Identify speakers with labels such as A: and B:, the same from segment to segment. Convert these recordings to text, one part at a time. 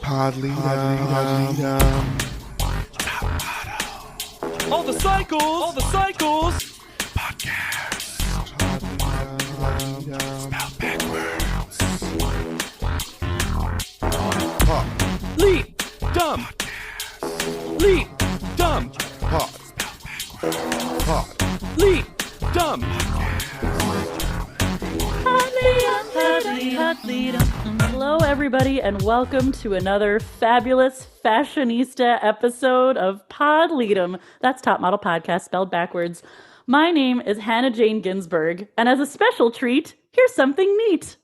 A: All the cycles.
B: Podcast. Spelled backwards.
A: Pod. Leap. Dumb. Leap. Dumb.
B: Pod. Spelled backwards. Pod.
A: Leap. Dumb.
C: Hello, everybody, and welcome to another fabulous fashionista episode of Pod Lead'em. That's Top Model Podcast spelled backwards. My name is Hannah Jane Ginsburg, and as a special treat, here's something neat.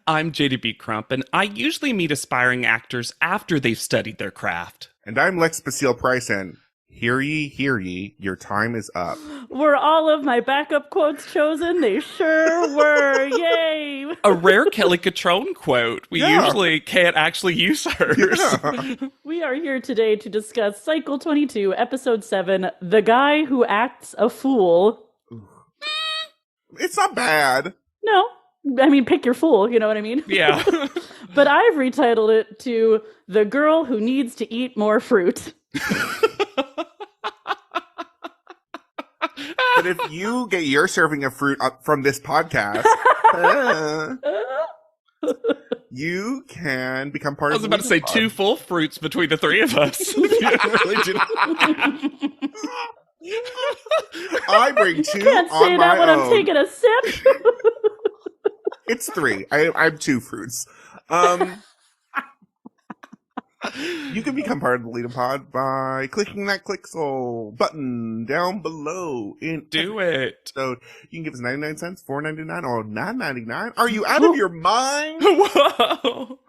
A: I'm JDB Crump, and I usually meet aspiring actors after they've studied their craft.
B: And I'm Lex Basile Price, and hear ye, your time is up.
C: Were all of my backup quotes chosen? They sure were. Yay!
A: A rare Kelly Catrone quote. We usually can't actually use hers.
B: Yeah.
C: We are here today to discuss Cycle 22, Episode 7, The Guy Who Acts a Fool.
B: It's not bad.
C: No, I mean, pick your fool, you know what I mean?
A: Yeah.
C: But I've retitled it to The Girl Who Needs to Eat More Fruit.
B: But if you get your serving of fruit up from this podcast, you can become part
A: I
B: of
A: was about to say
B: Pod.
A: 2 full fruits between the 3 of us. You really did.
B: I bring 2
C: Can't say
B: on my
C: that when
B: own.
C: I'm taking a sip.
B: It's 3. I'm 2 fruits. You can become part of the Lead'em Pod by clicking that Clixel button down below.
A: Do it.
B: So you can give us 99 cents, $4.99, or $9.99. Are you out of your mind?
A: Whoa.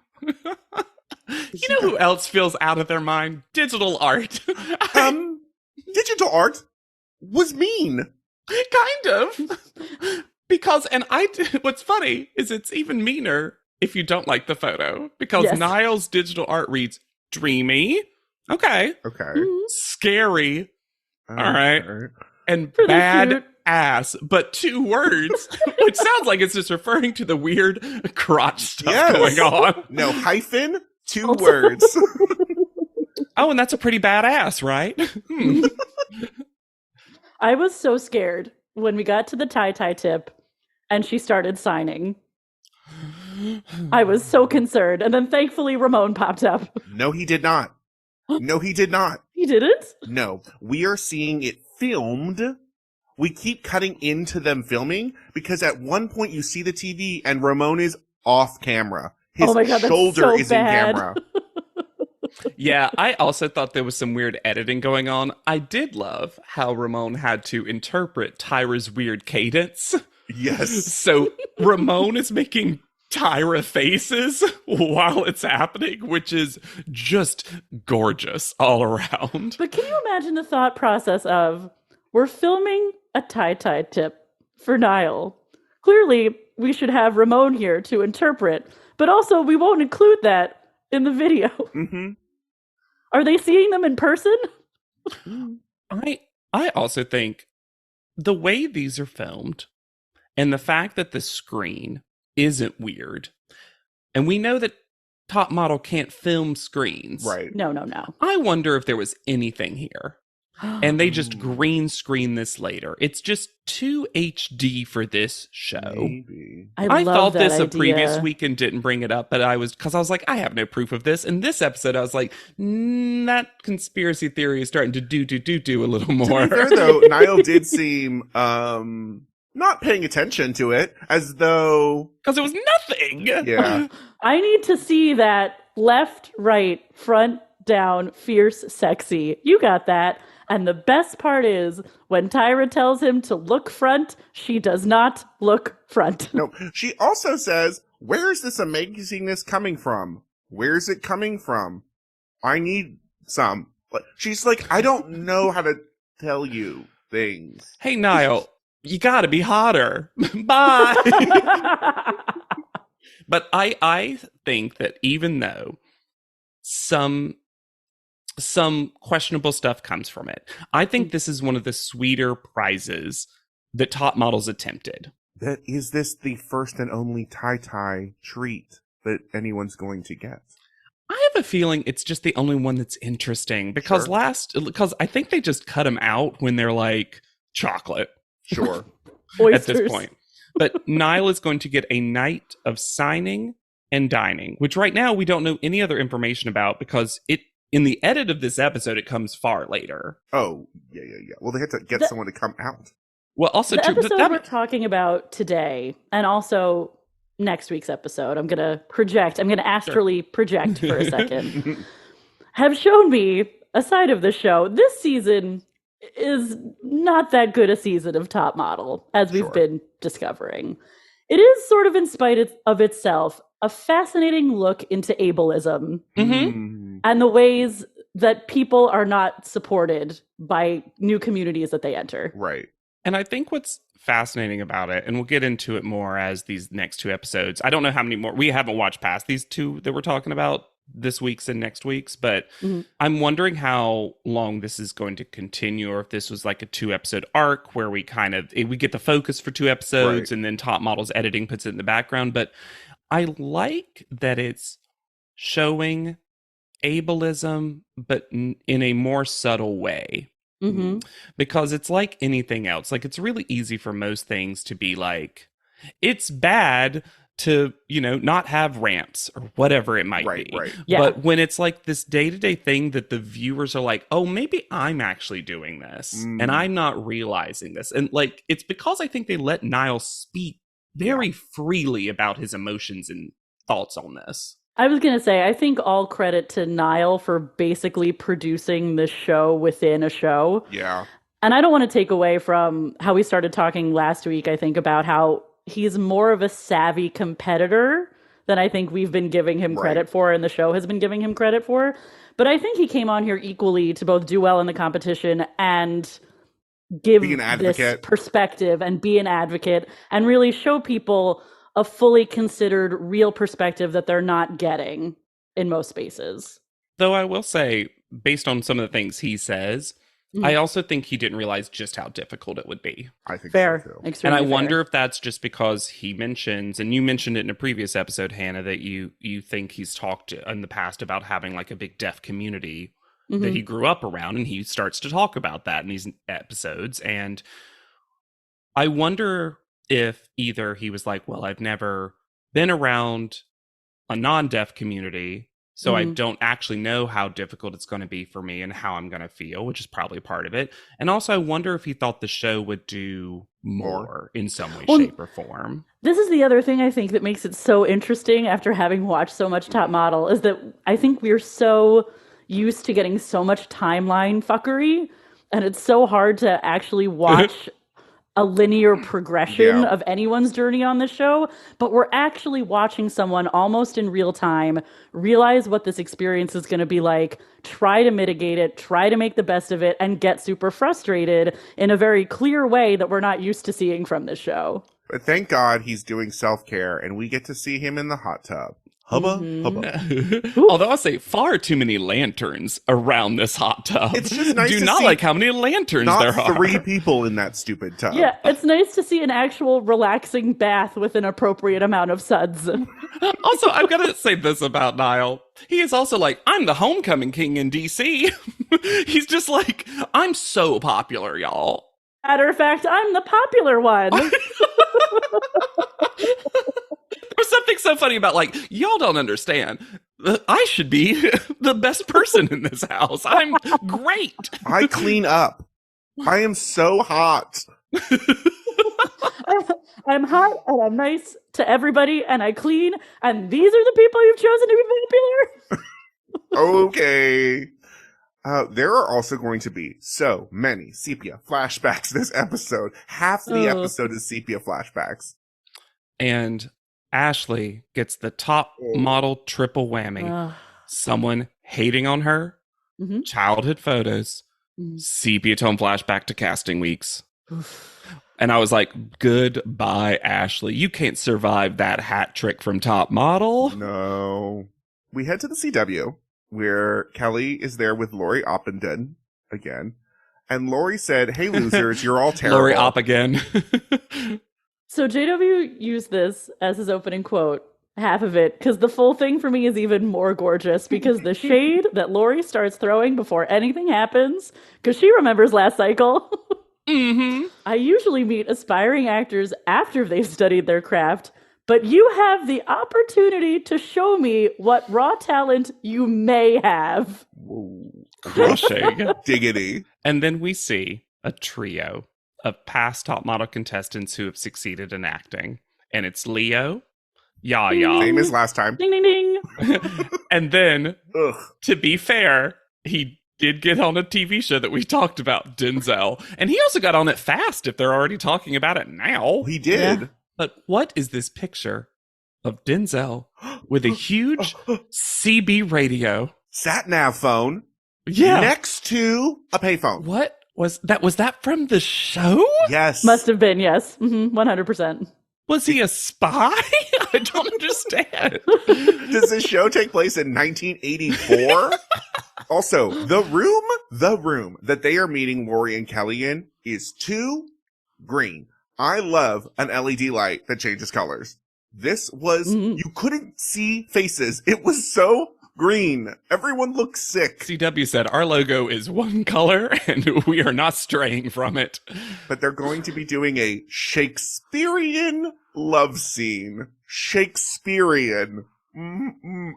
A: You know who else feels out of their mind? Digital art.
B: Digital art was mean.
A: Kind of. Because, what's funny is it's even meaner if you don't like the photo. Because
C: Yes.
A: Niall's digital art reads dreamy. Okay.
B: Okay.
A: Scary. All right. And
C: Pretty
A: bad
C: cute.
A: ass. But 2 words, which sounds like it's just referring to the weird crotch stuff
B: Yes.
A: going on.
B: No, hyphen, 2
C: Also-
B: words.
A: Oh, and that's a pretty badass, right?
C: I was so scared when we got to the tie-tie tip and she started signing. I was so concerned. And then thankfully Ramon popped up.
B: No, he did not. No, he did not.
C: He didn't?
B: No, we are seeing it filmed. We keep cutting into them filming because at one point you see the TV and Ramon is off camera. His
C: Oh my God, that's
B: shoulder
C: so
B: is
C: bad.
B: in camera.
A: Yeah, I also thought there was some weird editing going on. I did love how Ramon had to interpret Tyra's weird cadence.
B: Yes.
A: So Ramon is making Tyra faces while it's happening, which is just gorgeous all around.
C: But can you imagine the thought process of, we're filming a tie-tie tip for Niall. Clearly, we should have Ramon here to interpret, but also we won't include that in the video.
B: Mm-hmm.
C: Are they seeing them in person?
A: I also think the way these are filmed and the fact that the screen isn't weird, and we know that Top Model can't film screens.
B: Right.
C: No.
A: I wonder if there was anything here. And they just green screen this later. It's just too HD for this show.
B: Maybe.
A: I
C: love
A: thought
C: that
A: this a
C: idea.
A: previous week and didn't bring it up, but I was like, I have no proof of this. In this episode, I was like, that conspiracy theory is starting to do a little
B: To
A: more.
B: be fair, though, Niall did seem not paying attention to it, as though...
A: Because it was nothing.
B: Yeah.
C: I need to see that left, right, front, down, fierce, sexy. You got that. And the best part is, when Tyra tells him to look front, she does not look front.
B: No, she also says, where is this amazingness coming from? Where's it coming from? I need some. She's like, I don't know how to tell you things.
A: Hey, Niall, you gotta be hotter. Bye. But I think that even though some questionable stuff comes from it, I think this is one of the sweeter prizes that Top Models attempted.
B: That is this the first and only tie-tie treat that anyone's going to get?
A: I have a feeling it's just the only one that's interesting because because I think they just cut him out when they're like chocolate
B: Sure.
A: at this
C: Oysters.
A: point. But Niall is going to get a night of signing and dining, which right now we don't know any other information about because in the edit of this episode, it comes far later.
B: Oh, yeah. Well, they had to get someone to come out.
A: Well, also,
C: The
A: too,
C: episode we're talking about today, and also next week's episode, I'm going to astrally project for a second, have shown me a side of the show. This season is not that good a season of Top Model, as we've been discovering. It is sort of in spite of itself, a fascinating look into ableism and the ways that people are not supported by new communities that they enter.
B: Right.
A: And I think what's fascinating about it, and we'll get into it more as these next two episodes. I don't know how many more. We haven't watched past these two that we're talking about, this week's and next week's, but I'm wondering how long this is going to continue, or if this was like a 2-episode arc where we get the focus for 2 episodes and then Top Model's editing puts it in the background. But I like that it's showing ableism, but in a more subtle way. Because it's like anything else. Like, it's really easy for most things to be like, it's bad to, not have ramps or whatever it might be. Right.
C: Yeah.
A: But when it's like this day-to-day thing that the viewers are like, oh, maybe I'm actually doing this and I'm not realizing this. And like, it's because I think they let Niall speak very freely about his emotions and thoughts on this.
C: I was going to say, I think all credit to Niall for basically producing the show within a show.
B: Yeah.
C: And I don't want to take away from how we started talking last week, I think, about how he's more of a savvy competitor than I think we've been giving him credit for and the show has been giving him credit for. But I think he came on here equally to both do well in the competition and give this perspective and be an advocate and really show people a fully considered real perspective that they're not getting in most spaces.
A: Though I will say, based on some of the things he says, I also think he didn't realize just how difficult it would be.
B: I think
C: fair.
B: So too.
C: Extremely
A: and I
C: fair.
A: wonder if that's just because he mentions, and you mentioned it in a previous episode, Hannah, that you think he's talked in the past about having like a big deaf community that he grew up around, and he starts to talk about that in these episodes. And I wonder if either he was like, well, I've never been around a non-deaf community, so I don't actually know how difficult it's going to be for me and how I'm going to feel, which is probably part of it. And also, I wonder if he thought the show would do more in some way, shape, or form.
C: This is the other thing I think that makes it so interesting after having watched so much Top Model, is that I think we're so used to getting so much timeline fuckery, and it's so hard to actually watch a linear progression of anyone's journey on the show, but we're actually watching someone almost in real time realize what this experience is going to be like, try to mitigate it, try to make the best of it, and get super frustrated in a very clear way that we're not used to seeing from this show.
B: But thank God he's doing self-care and we get to see him in the hot tub. Hubba.
A: Although I'll say far too many lanterns around this hot tub.
B: It's just nice
A: Do
B: to
A: not
B: see
A: like how many lanterns there are.
B: 3 people in that stupid tub.
C: Yeah, it's nice to see an actual relaxing bath with an appropriate amount of suds.
A: Also, I've got to say this about Niall. He is also like, I'm the homecoming king in DC. He's just like, I'm so popular, y'all.
C: Matter of fact, I'm the popular one.
A: There's something so funny about, like, y'all don't understand. I should be the best person in this house. I'm great.
B: I clean up. I am so hot.
C: I'm hot and I'm nice to everybody and I clean, and these are the people you've chosen to be popular.
B: Okay. There are also going to be so many sepia flashbacks this episode. Half the episode is sepia flashbacks.
A: And Ashley gets the top model triple whammy. Someone hating on her, childhood photos, sepia tone flashback to casting weeks. And I was like, goodbye, Ashley. You can't survive that hat trick from Top Model.
B: No. We head to the CW, where Kelly is there with Lori Oppenden again. And Lori said, hey, losers, you're all terrible.
A: Lori Opp again.
C: So JW used this as his opening quote half of it because the full thing for me is even more gorgeous because the shade that Lori starts throwing before anything happens, because she remembers last cycle.
A: Mm-hmm.
C: I usually meet aspiring actors after they've studied their craft, but you have the opportunity to show me what raw talent you may have.
A: Gushing.
B: Diggity.
A: And then we see a trio of past top model contestants who have succeeded in acting. And it's Leo, Yaya.
B: Same as last time.
C: Ding, ding, ding.
A: And then,
B: Ugh.
A: to be fair, he did get on a TV show that we talked about, Denzel. And he also got on it fast if they're already talking about it now.
B: He did.
C: Yeah.
A: But what is this picture of Denzel with a huge CB radio?
B: Sat nav phone
A: Yeah.
B: next to a payphone.
A: What was that? Was that from the show?
B: Yes.
C: Must have been, yes. 100%.
A: Was he a spy? I don't understand.
B: Does this show take place in 1984? Also, the room that they are meeting Lori and Kelly in is too green. I love an LED light that changes colors. This was, you couldn't see faces. It was so green. Everyone looked sick.
A: CW said our logo is one color and we are not straying from it.
B: But they're going to be doing a Shakespearean love scene. Shakespearean.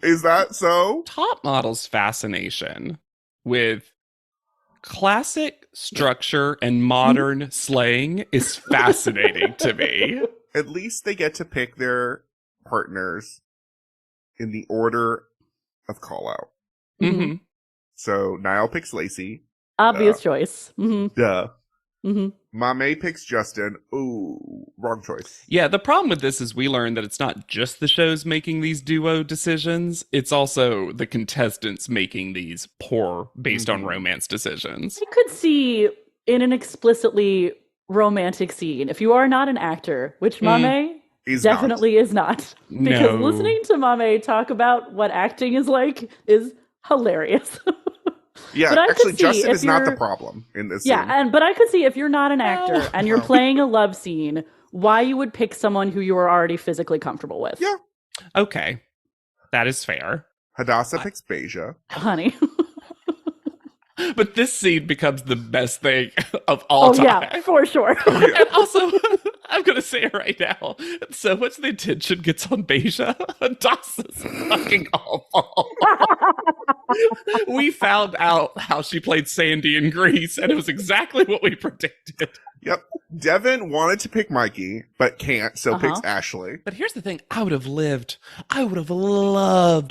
B: Is that so?
A: Top model's fascination with classic structure and modern slaying is fascinating to me.
B: At least they get to pick their partners in the order of call out.
A: Mm-hmm.
B: So Niall picks Lacey.
C: Obvious choice. Mm-hmm.
B: Duh.
C: Mm-hmm.
B: Mame picks Justin. Ooh, wrong choice.
A: Yeah, the problem with this is we learned that it's not just the shows making these duo decisions, it's also the contestants making these poor based on romance decisions.
C: I could see in an explicitly romantic scene, if you are not an actor, which Mame
B: He's
C: definitely is not. Because
A: No.
C: listening to Mame talk about what acting is like is hilarious.
B: Yeah,
C: But I
B: actually,
C: could see
B: Justin
C: if
B: is not the
C: you're-
B: problem in this scene.
C: Yeah, but I could see if you're not an actor and you're playing a love scene, why you would pick someone who you are already physically comfortable with.
B: Yeah.
A: Okay, that is fair.
B: Hadassah picks Beja.
C: Honey.
A: But this scene becomes the best thing of all time.
C: Yeah, for sure.
A: And also, I'm going to say it right now. So much of the attention gets on Beja. Hadassah's fucking awful. We found out how she played Sandy in Grease, and it was exactly what we predicted.
B: Yep. Devin wanted to pick Mikey, but can't, so picks Ashley.
A: But here's the thing. I would have loved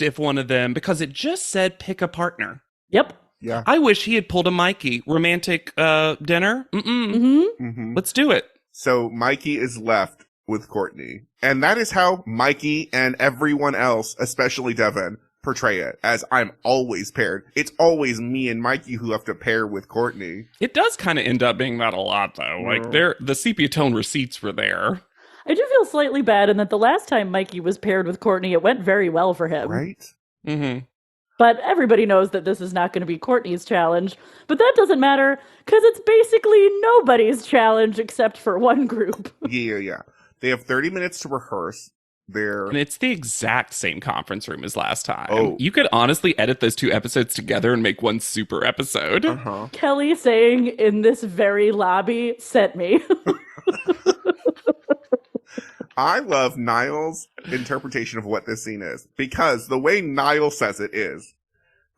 A: if one of them, because it just said pick a partner.
C: Yep.
B: Yeah.
A: I wish he had pulled a Mikey. Romantic dinner? Let's do it.
B: So Mikey is left with Courtney. And that is how Mikey and everyone else, especially Devin, portray it, as I'm always paired. It's always me and Mikey who have to pair with Courtney.
A: It does kind of end up being that a lot, though. Like, the sepia tone receipts were there.
C: I do feel slightly bad in that the last time Mikey was paired with Courtney, it went very well for him.
B: Right?
A: Mm-hmm.
C: But everybody knows that this is not going to be Courtney's challenge. But that doesn't matter, because it's basically nobody's challenge except for one group.
B: Yeah. They have 30 minutes to rehearse.
A: And it's the exact same conference room as last time.
B: Oh.
A: You could honestly edit those two episodes together and make one super episode.
C: Kelly saying in this very lobby sent me.
B: I love Niall's interpretation of what this scene is, because the way Niall says it is,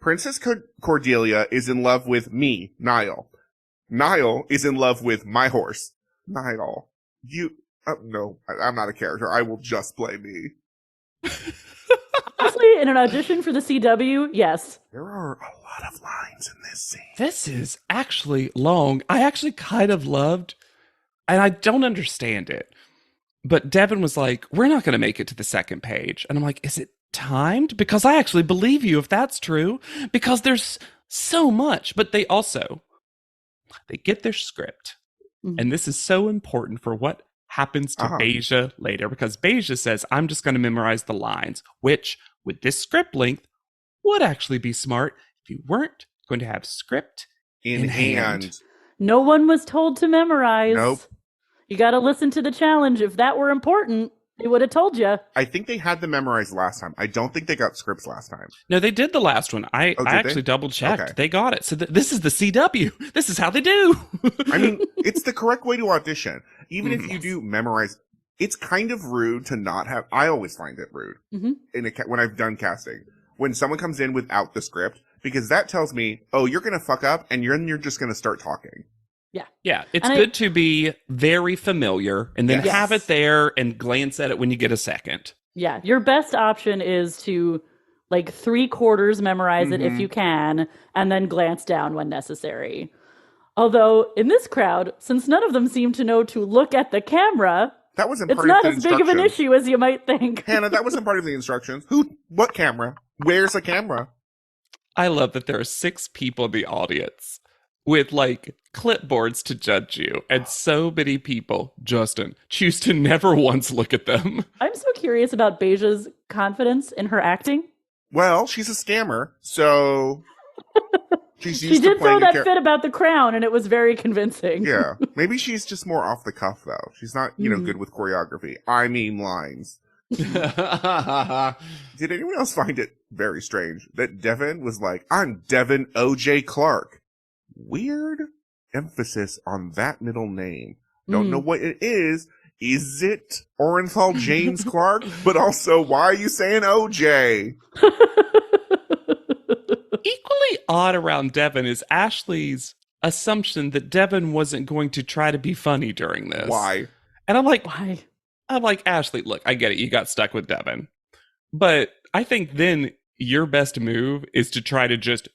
B: Princess Cordelia is in love with me, Niall. Niall is in love with my horse. Niall, no, I'm not a character. I will just play me.
C: Honestly, in an audition for the CW, yes.
B: There are a lot of lines in this scene.
A: This is actually long. I actually kind of loved, and I don't understand it, but Devin was like, we're not going to make it to the second page. And I'm like, is it timed? Because I actually believe you if that's true, because there's so much. But they get their script. And this is so important for what happens to Beja later, because Beja says, I'm just going to memorize the lines, which with this script length would actually be smart if you weren't going to have script in hand.
C: No one was told to memorize.
B: Nope.
C: You got to listen to the challenge if that were important. They would have told you.
B: I think they had them memorized last time. I don't think they got scripts last time.
A: No, they did the last one. I
B: did
A: actually
B: they?
A: double checked.
B: Okay.
A: They got it. So this is the CW. This is how they do.
B: I mean, it's the correct way to audition. Even if you do memorize, it's kind of rude to not have. I always find it rude when I've done casting. When someone comes in without the script, because that tells me, oh, you're going to fuck up and you're just going to start talking.
A: Yeah, it's good to be very familiar and then have it there and glance at it when you get a second.
C: Yeah, your best option is to like 3/4 memorize it if you can, and then glance down when necessary. Although in this crowd, since none of them seem to know to look at the camera,
B: That wasn't
C: it's
B: part
C: not
B: of the
C: as big of an issue as you might think.
B: Hannah, that wasn't part of the instructions. What camera? Where's the camera?
A: I love that there are 6 people in the audience with like clipboards to judge you, and so many people, Justin, choose to never once look at them.
C: I'm so curious about Beja's confidence in her acting.
B: Well, she's a scammer, so she's used
C: She
B: to
C: did
B: playing
C: throw that fit about the crown, and it was very convincing.
B: Yeah, maybe she's just more off the cuff though. She's not, good with choreography. I mean lines. Did anyone else find it very strange that Devin was like, "I'm Devin O.J. Clark"? Weird emphasis on that middle name. Don't know what it is. Is it Orenthal James Clark? But also, why are you saying OJ?
A: Equally odd around Devin is Ashley's assumption that Devin wasn't going to try to be funny during this.
B: Why?
A: And I'm like,
C: why?
A: I'm like, Ashley, look, I get it. You got stuck with Devin. But I think then your best move is to try to just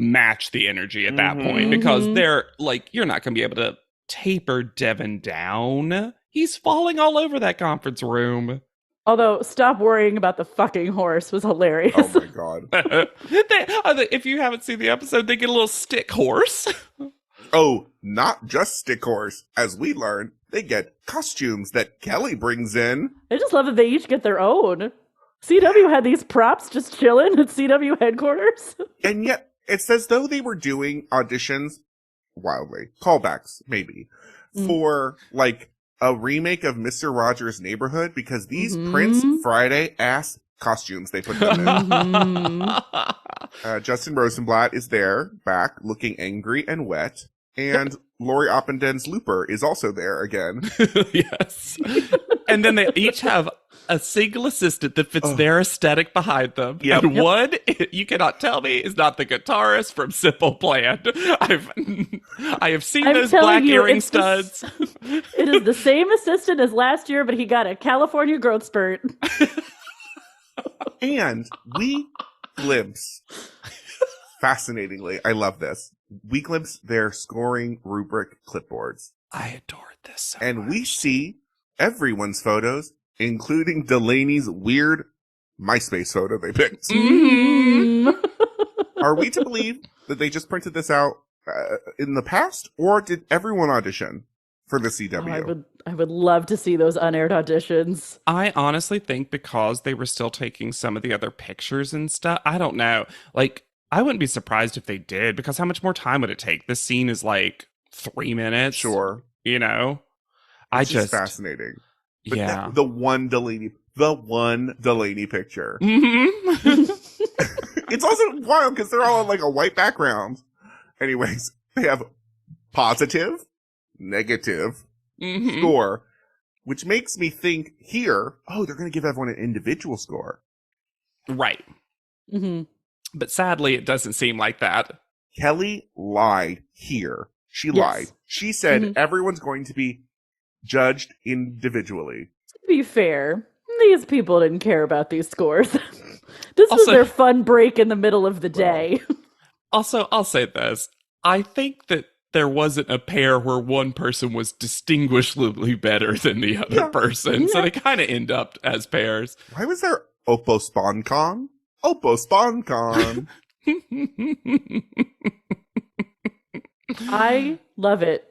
A: match the energy at that point, because they're like, you're not going to be able to taper Devin down. He's falling all over that conference room.
C: Although, stop worrying about the fucking horse was hilarious.
B: Oh my god.
A: If you haven't seen the episode, they get a little stick horse.
B: Oh, not just stick horse. As we learn, they get costumes that Kelly brings in.
C: I just love that they each get their own. CW had these props just chilling at CW headquarters.
B: And yet, it's as though they were doing auditions, wildly, callbacks, maybe, for, like, a remake of Mr. Rogers' Neighborhood, because these Prince Friday ass costumes they put them in. Justin Rosenblatt is there, back, looking angry and wet, and Lori Oppenden's Looper is also there again.
A: Yes. And then they each have a single assistant that fits their aesthetic behind them.
B: Yep.
A: And one, you cannot tell me, is not the guitarist from Simple Plan. I have seen those black earring studs.
C: It is the same assistant as last year, but he got a California growth spurt.
B: And we glimpse, fascinatingly, I love this, we glimpse their scoring rubric clipboards.
A: I adored this so
B: and
A: much.
B: We see everyone's photos, including Delaney's weird MySpace photo they picked. Are we to believe that they just printed this out in the past, or did everyone audition for the CW?
C: I would love to see those unaired auditions.
A: I honestly think because they were still taking some of the other pictures and stuff, I don't know. Like, I wouldn't be surprised if they did, because how much more time would it take? This scene is like 3 minutes.
B: Sure.
A: You know?
B: It's just fascinating. But
A: yeah.
B: The one Delaney picture. It's also wild because they're all on like a white background. Anyways, they have positive, negative score, which makes me think here, they're going to give everyone an individual score.
A: Right. But sadly, it doesn't seem like that.
B: Kelly lied here. She lied. She said everyone's going to be judged individually.
C: To be fair, these people didn't care about these scores. This was their fun break in the middle of the day.
A: Also, I'll say this. I think that there wasn't a pair where one person was distinguishably better than the other person. So they kind of end up as pairs.
B: Why was there Oppo SpawnCon? Oppo SpawnCon.
C: I love it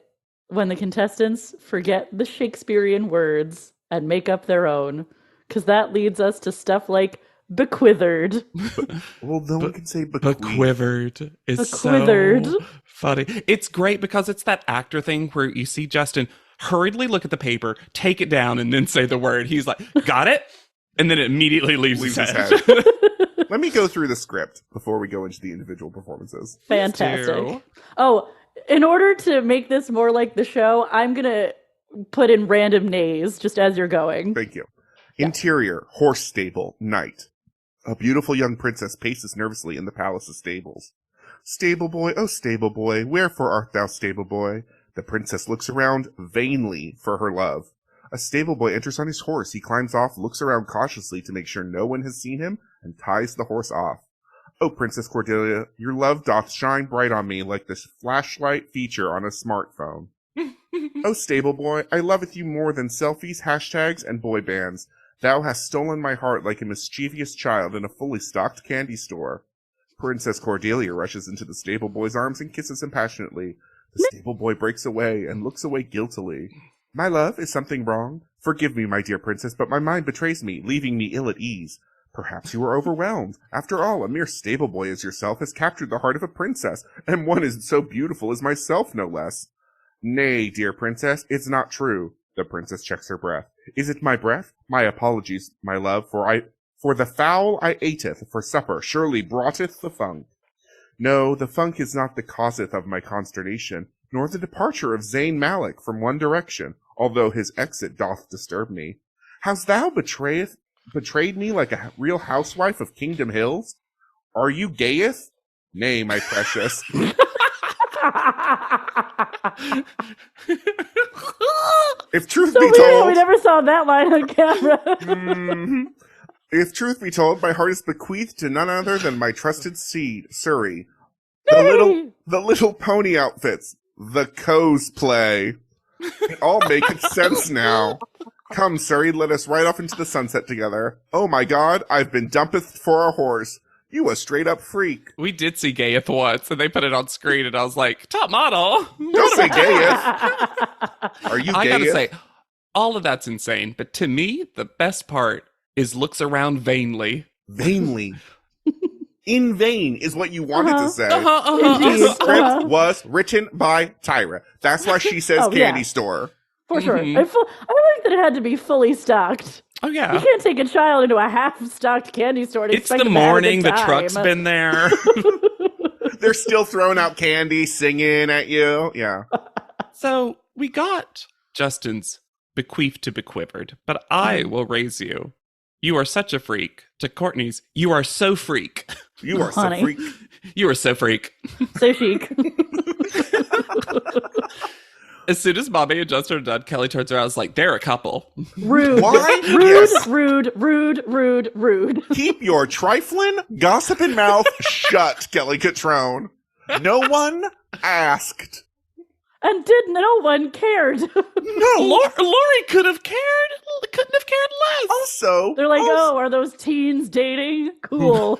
C: when the contestants forget the Shakespearean words and make up their own, because that leads us to stuff like bequithered.
B: Well, no one can say bequeathed.
A: Bequithered is
C: Bequithered.
A: so funny. It's great because it's that actor thing where you see Justin hurriedly look at the paper, take it down, and then say the word. He's like, got it? And then it immediately leaves his head.
B: Let me go through the script before we go into the individual performances.
C: Fantastic. Oh, in order to make this more like the show, I'm going to put in random nays just as you're going.
B: Thank you. Yeah. Interior, horse stable, night. A beautiful young princess paces nervously in the palace's stables. Stable boy, oh stable boy, wherefore art thou stable boy? The princess looks around vainly for her love. A stable boy enters on his horse. He climbs off, looks around cautiously to make sure no one has seen him, and ties the horse off. Oh, Princess Cordelia, your love doth shine bright on me like the flashlight feature on a smartphone. Oh, stable boy, I loveth you more than selfies, hashtags, and boy bands. Thou hast stolen my heart like a mischievous child in a fully stocked candy store. Princess Cordelia rushes into the stable boy's arms and kisses him passionately. The stable boy breaks away and looks away guiltily. My love, is something wrong? Forgive me, my dear princess, but my mind betrays me, leaving me ill at ease. Perhaps you are overwhelmed. After all, a mere stable boy as yourself has captured the heart of a princess, and one is so beautiful as myself, no less. Nay, dear princess, it's not true. The princess checks her breath. Is it my breath? My apologies, my love, for the fowl I ateth for supper surely broughteth the funk. No, the funk is not the causeth of my consternation, nor the departure of Zayn Malik from One Direction, although his exit doth disturb me. Hast thou betrayed me like a real housewife of Kingdom Hills? Are you gayeth? Nay, my precious. If truth be told,
C: we never saw that line on camera.
B: If truth be told, my heart is bequeathed to none other than my trusted seed, Surrey. The little pony outfits, the cosplay. It all maketh sense now. Come, Surrey, let us ride off into the sunset together. Oh my God, I've been dumpeth for a horse. You a straight up freak.
A: We did see Gayeth once, and they put it on screen, and I was like, top model.
B: Don't say Gayeth. Are you Gayeth?
A: I gotta say, all of that's insane, but to me, the best part is looks around vainly.
B: Vainly. In vain is what you wanted to say.
C: This
B: script was written by Tyra. That's why she says candy store.
C: For sure. I like that it had to be fully stocked.
A: Oh, yeah.
C: You can't take a child into a half-stocked candy store to
A: expect the morning, the truck's been there.
B: They're still throwing out candy, singing at you. Yeah.
A: So we got Justin's bequeathed to bequivered, but I will raise you. You are such a freak. To Courtney's, you are so freak.
B: You are so freak.
A: You are so freak.
C: So chic.
A: As soon as Mommy and Justin are done, Kelly turns around and is like, they're a couple.
C: Rude.
B: Why?
C: Rude,
B: Yes.
C: rude.
B: Keep your trifling, gossiping mouth shut, Kelly Catrone. No one asked.
C: And no one cared.
B: No.
A: Lori could have cared. Couldn't have cared less.
B: Also,
C: They're like, are those teens dating? Cool.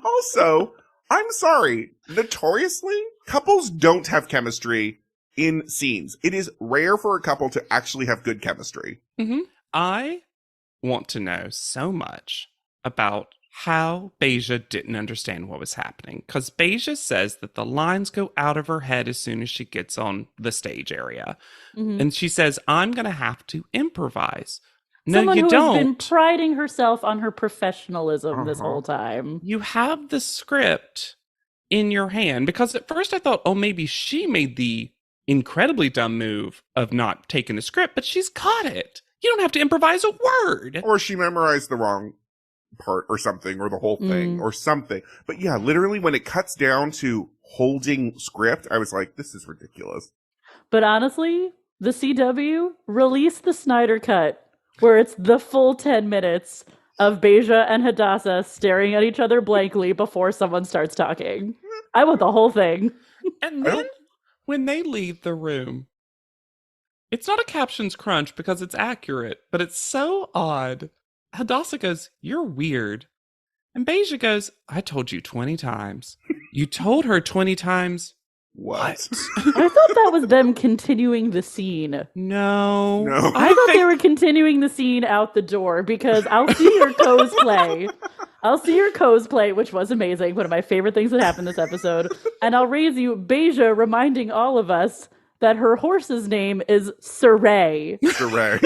B: Also, I'm sorry. Notoriously, couples don't have chemistry in scenes. It is rare for a couple to actually have good chemistry.
A: Mm-hmm. I want to know so much about how Beja didn't understand what was happening. Because Beja says that the lines go out of her head as soon as she gets on the stage area. Mm-hmm. And she says, I'm going to have to improvise.
C: Someone
A: no, you
C: who
A: don't.
C: has been priding herself on her professionalism this whole time.
A: You have the script in your hand. Because at first I thought, maybe she made the incredibly dumb move of not taking the script, but she's got it. You don't have to improvise a word.
B: Or she memorized the wrong part or something, or the whole thing, or something. But yeah, literally when it cuts down to holding script, I was like, this is ridiculous.
C: But honestly, the CW released the Snyder Cut, where it's the full 10 minutes of Beja and Hadassah staring at each other blankly before someone starts talking. I want the whole thing.
A: And then when they leave the room, it's not a captions crunch because it's accurate, but it's so odd. Hadassah goes, you're weird. And Beja goes, I told you 20 times. You told her 20 times.
B: What?
C: I thought that was them continuing the scene.
A: No.
C: I thought they were continuing the scene out the door because I'll see your cosplay. I'll see your cosplay, which was amazing. One of my favorite things that happened this episode. And I'll raise you Beja reminding all of us that her horse's name is Saray.
B: Saray.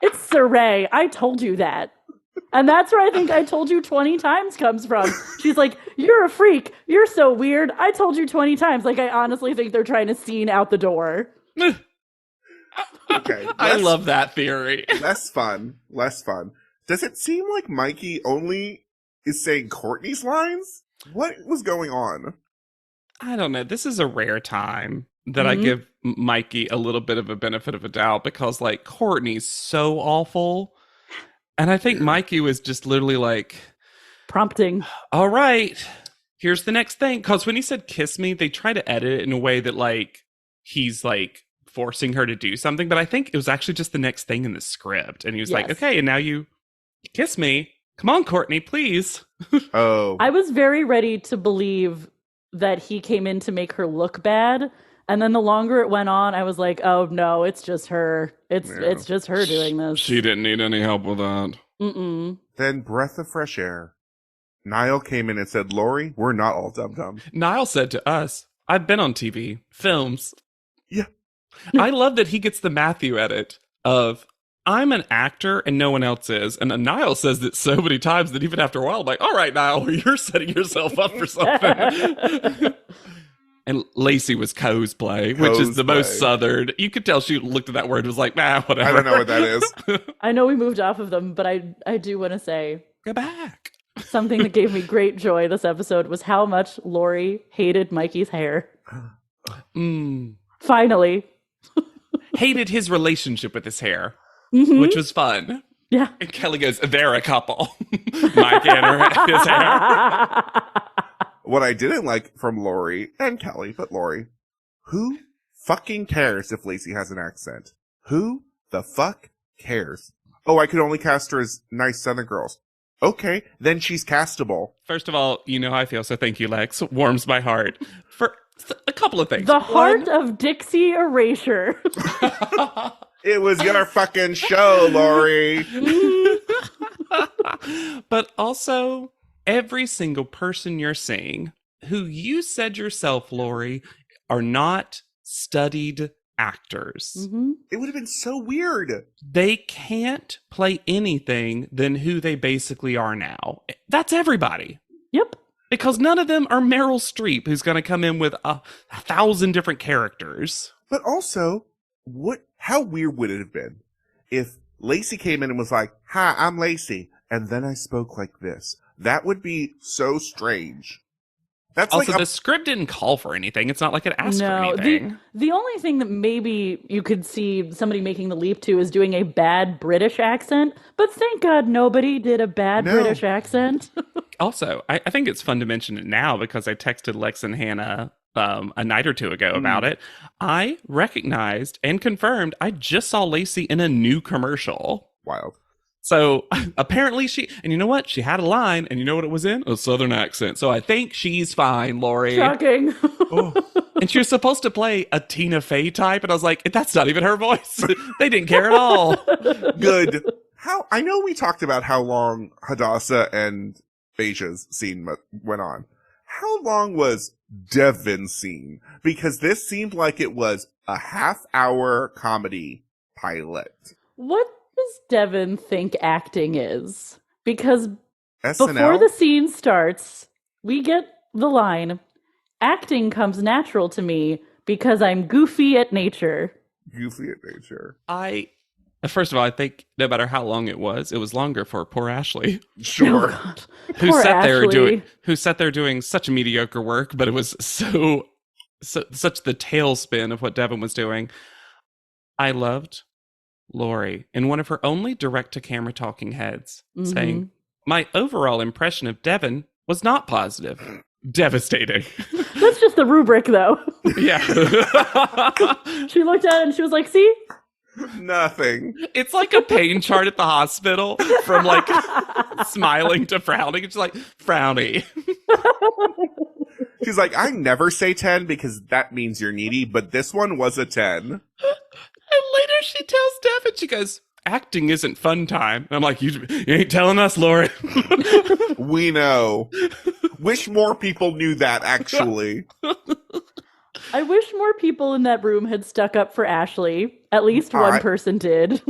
C: It's Saray. I told you that. And that's where I think I told you 20 times comes from. She's like, you're a freak. You're so weird. I told you 20 times. Like, I honestly think they're trying to scene out the door.
B: Okay.
A: I love that theory.
B: Less fun. Does it seem like Mikey only is saying Courtney's lines? What was going on?
A: I don't know. This is a rare time that I give Mikey a little bit of a benefit of a doubt because, like, Courtney's so awful. And I think Mikey was just literally like...
C: prompting.
A: All right, here's the next thing. Because when he said kiss me, they try to edit it in a way that, like, he's, like, forcing her to do something. But I think it was actually just the next thing in the script. And he was like, okay, and now you kiss me. Come on, Courtney, please.
B: Oh.
C: I was very ready to believe that he came in to make her look bad. And then the longer it went on, I was like, oh, no, it's just her. It's just her doing this.
A: She didn't need any help with that.
C: Mm-mm.
B: Then, breath of fresh air. Niall came in and said, Lori, we're not all dum-dum.
A: Niall said to us, I've been on TV, films.
B: Yeah.
A: I love that he gets the Matthew edit of, I'm an actor and no one else is. And Niall says that so many times that even after a while, I'm like, all right, Niall, you're setting yourself up for something. And Lacey was cosplay, which is the most Southern. You could tell she looked at that word and was like, nah, whatever.
B: I don't know what that is.
C: I know we moved off of them, but I do want to say...
A: go back.
C: Something that gave me great joy this episode was how much Lori hated Mikey's hair. Finally.
A: Hated his relationship with his hair, which was fun.
C: Yeah.
A: And Kelly goes, they're a couple. Mikey and his hair.
B: What I didn't like from Lori, and Kelly, but Lori, who fucking cares if Lacey has an accent? Who the fuck cares? Oh, I could only cast her as nice Southern girls. Okay, then she's castable.
A: First of all, you know how I feel, so thank you, Lex. Warms my heart. For a couple of things.
C: The heart of Dixie Erasure.
B: It was your fucking show, Lori.
A: But also... every single person you're seeing, who you said yourself, Lori, are not studied actors.
B: It would have been so weird.
A: They can't play anything than who they basically are now. That's everybody.
C: Yep.
A: Because none of them are Meryl Streep, who's going to come in with 1,000 different characters.
B: But also, how weird would it have been if Lacey came in and was like, hi, I'm Lacey, and then I spoke like this? That would be so strange. That's
A: also,
B: like
A: the script didn't call for anything. It's not like it asked for anything.
C: The only thing that maybe you could see somebody making the leap to is doing a bad British accent. But thank God nobody did a bad British accent.
A: Also, I think it's fun to mention it now because I texted Lex and Hannah a night or two ago about it. I recognized and confirmed I just saw Lacey in a new commercial.
B: Wild.
A: So apparently and you know what? She had a line, and you know what it was in? A Southern accent. So I think she's fine, Lori.
C: Shocking.
A: And she was supposed to play a Tina Fey type, and I was like, that's not even her voice. They didn't care at all.
B: Good. I know we talked about how long Hadassah and Phaedra's scene went on. How long was Devin's scene? Because this seemed like it was a half-hour comedy pilot.
C: What does Devin think acting is? Because
B: SNL?
C: Before the scene starts, we get the line, acting comes natural to me because I'm goofy at nature.
B: Goofy at nature.
A: First of all, I think no matter how long it was longer for poor Ashley.
B: Sure.
C: Oh,
A: who sat there doing such mediocre work, but it was such the tailspin of what Devin was doing. I loved Lori in one of her only direct-to-camera talking heads saying, my overall impression of Devin was not positive. Devastating.
C: That's just the rubric, though.
A: Yeah.
C: She looked at it and she was like, see?
B: Nothing.
A: It's like a pain chart at the hospital from like smiling to frowning. It's like, frowny.
B: She's like, I never say 10 because that means you're needy, but this one was a 10.
A: And later she tells Devin, she goes, acting isn't fun time. And I'm like, you ain't telling us, Lori.
B: We know. Wish more people knew that, actually.
C: I wish more people in that room had stuck up for Ashley. At least one person did.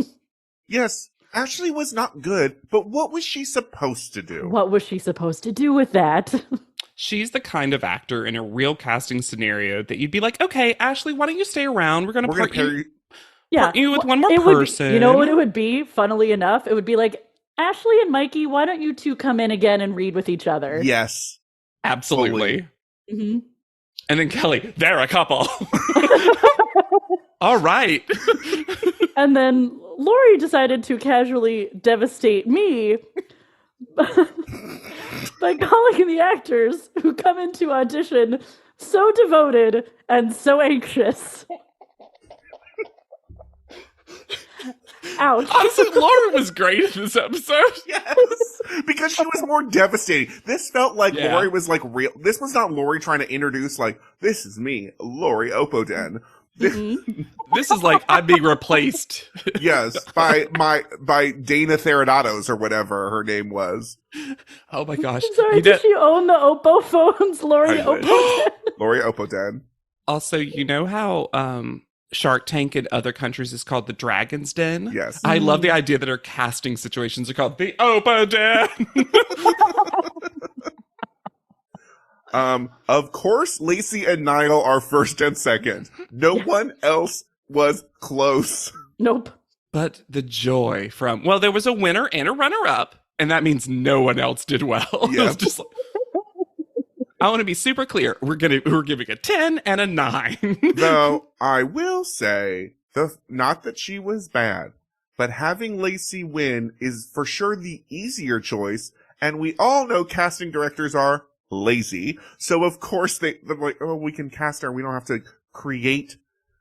B: Yes, Ashley was not good, but what was she supposed to do?
C: What was she supposed to do with that?
A: She's the kind of actor in a real casting scenario that you'd be like, okay, Ashley, why don't you stay around? We're going to part you with one more person.
C: You know what it would be? Funnily enough, it would be like, Ashley and Mikey, why don't you two come in again and read with each other?
B: Yes.
A: Absolutely. Mm-hmm. And then Kelly, they're a couple. All right.
C: And then Lori decided to casually devastate me by calling the actors who come into audition so devoted and so anxious. Ouch.
A: Honestly, Laura was great in this episode.
B: Yes. Because she was more devastating. This felt like Lori was like real. This was not Lori trying to introduce like, this is me, Lori Opoden.
C: Mm-hmm.
A: This is like I'm being replaced.
B: Yes, by Dana Theridatos or whatever her name was.
A: Oh my gosh.
C: I'm sorry, did she own the Oppo phones? Lori Opoden.
B: Lori Opoden.
A: Also, you know how Shark Tank in other countries is called the Dragon's Den?
B: Yes.
A: I love the idea that our casting situations are called the Oppo Den.
B: Of course, Lacey and Niall are first and second. No one else was close.
C: Nope.
A: But the joy from, well, there was a winner and a runner-up, and that means no one else did well.
B: Yeah.
A: It was just like, I want to be super clear. We're giving a 10 and a 9.
B: Though I will say, not that she was bad, but having Lacey win is for sure the easier choice, and we all know casting directors are lazy. So of course they're like, oh, we can cast her. We don't have to create,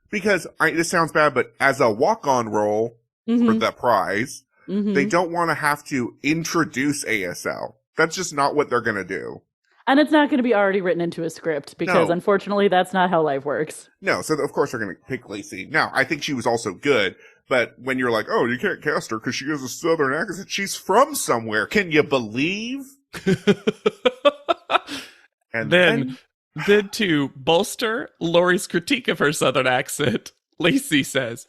B: because this sounds bad, but as a walk-on role for the prize, they don't want to have to introduce ASL. That's just not what they're going to do.
C: And it's not going to be already written into a script because unfortunately that's not how life works.
B: No. So of course they're going to pick Lacey. Now, I think she was also good, but when you're like, oh, you can't cast her because she has a Southern accent. She's from somewhere. Can you believe? And then to bolster Lori's critique of her Southern accent, Lacey says,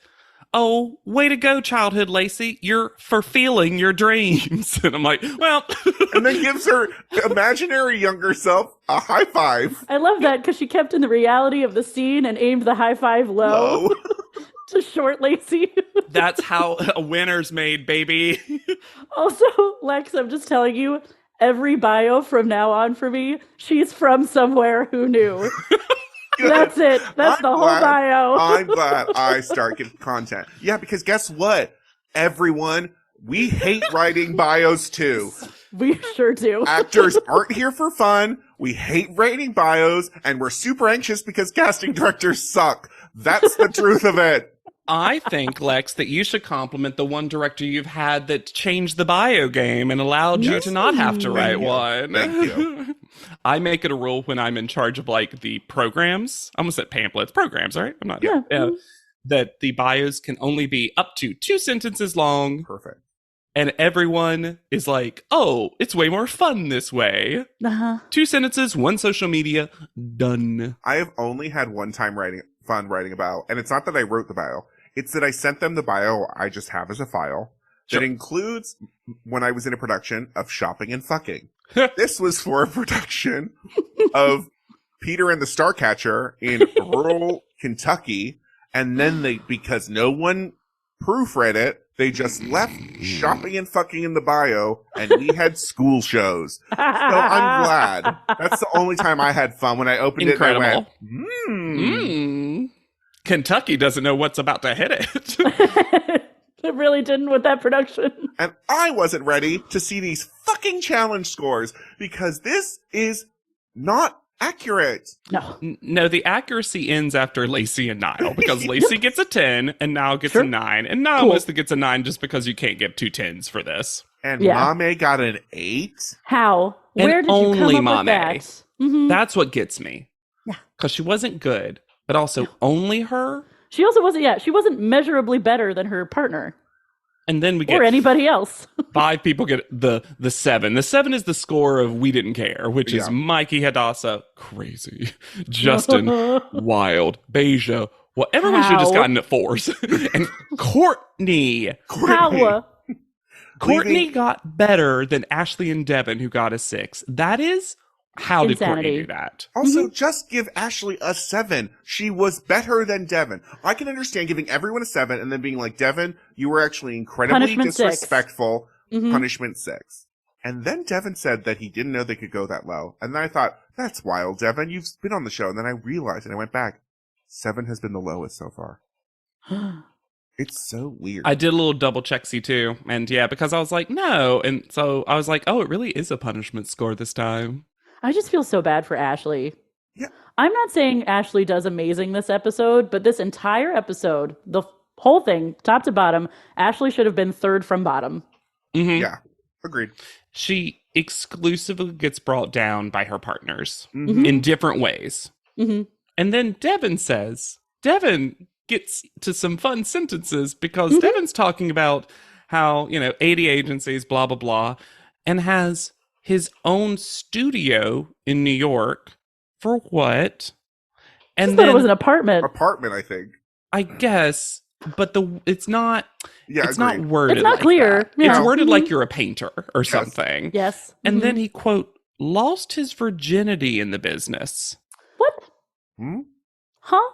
B: oh, way to go, childhood Lacey. You're fulfilling your dreams. And I'm like, well. And then gives her imaginary younger self a high five.
C: I love that because she kept in the reality of the scene and aimed the high five low. To short Lacey.
A: That's how a winner's made, baby.
C: Also, Lex, I'm just telling you, every bio from now on for me, she's from somewhere. Who knew? That's it. That's the whole bio.
B: I'm glad I start getting content. Yeah, because guess what? Everyone, we hate writing bios too.
C: We sure do.
B: Actors aren't here for fun. We hate writing bios, and we're super anxious because casting directors suck. That's the truth of it.
A: I think, Lex, that you should compliment the one director you've had that changed the bio game and allowed you to not have to write one.
B: Thank you.
A: I make it a rule when I'm in charge of like the programs. I almost said pamphlets, programs, right? I'm not.
C: Yeah.
A: That the bios can only be up to 2 sentences long.
B: Perfect.
A: And everyone is like, oh, it's way more fun this way. 2 sentences, 1 social media, done.
B: I have only had one time fun writing a bio, and it's not that I wrote the bio. It's that I sent them the bio I just have as a file that includes when I was in a production of Shopping and Fucking. This was for a production of Peter and the Starcatcher in rural Kentucky, and then because no one proofread it, they just left Shopping and Fucking in the bio, and we had school shows. So I'm glad. That's the only time I had fun when I opened it and I went,
A: Kentucky doesn't know what's about to hit it.
C: It really didn't with that production.
B: And I wasn't ready to see these fucking challenge scores because this is not accurate.
A: No, the accuracy ends after Lacey and Niall because Lacey gets a 10 and Niall gets a 9. And Niall mostly gets a 9 just because you can't give 2 10s for this.
B: And Mame got an 8?
C: How? Where did you come up with that?
A: That's what gets me. Yeah. Because she wasn't good. But also only her?
C: She also wasn't, she wasn't measurably better than her partner.
A: And then we
C: or
A: get
C: anybody else.
A: 5 people get the 7. The 7 is the score of We Didn't Care, which is Mikey Hadassah, crazy. Justin, wild. Beja, well, everyone should have just gotten at 4s. And Courtney.
C: How?
A: Courtney got better than Ashley and Devin, who got a 6. That is, how did Courtney do that?
B: Also, just give Ashley a 7. She was better than Devin. I can understand giving everyone a 7 and then being like, Devin, you were actually incredibly
C: Punishment
B: disrespectful. Punishment 6. And then Devin said that he didn't know they could go that low. And then I thought, that's wild, Devin. You've been on the show. And then I realized, and I went back, 7 has been the lowest so far. It's so weird.
A: I did a little double checksy too. And yeah, because I was like, no. And so I was like, oh, it really is a punishment score this time.
C: I just feel so bad for Ashley.
B: Yeah.
C: I'm not saying Ashley does amazing this episode, but this entire episode, the whole thing, top to bottom, Ashley should have been 3rd from bottom.
A: Mm-hmm.
B: Yeah, agreed.
A: She exclusively gets brought down by her partners in different ways. And then Devin gets to some fun sentences because Devin's talking about how, 80 agencies, blah, blah, blah, and has his own studio in New York for what?
C: And then it was an apartment.
B: Apartment, I think.
A: I guess, but it's not.
B: Yeah,
A: it's not worded.
C: It's not
A: like
C: clear.
A: That.
C: Yeah.
A: It's worded like you're a painter or something.
C: Yes.
A: And then he quote lost his virginity in the business.
C: What? Huh?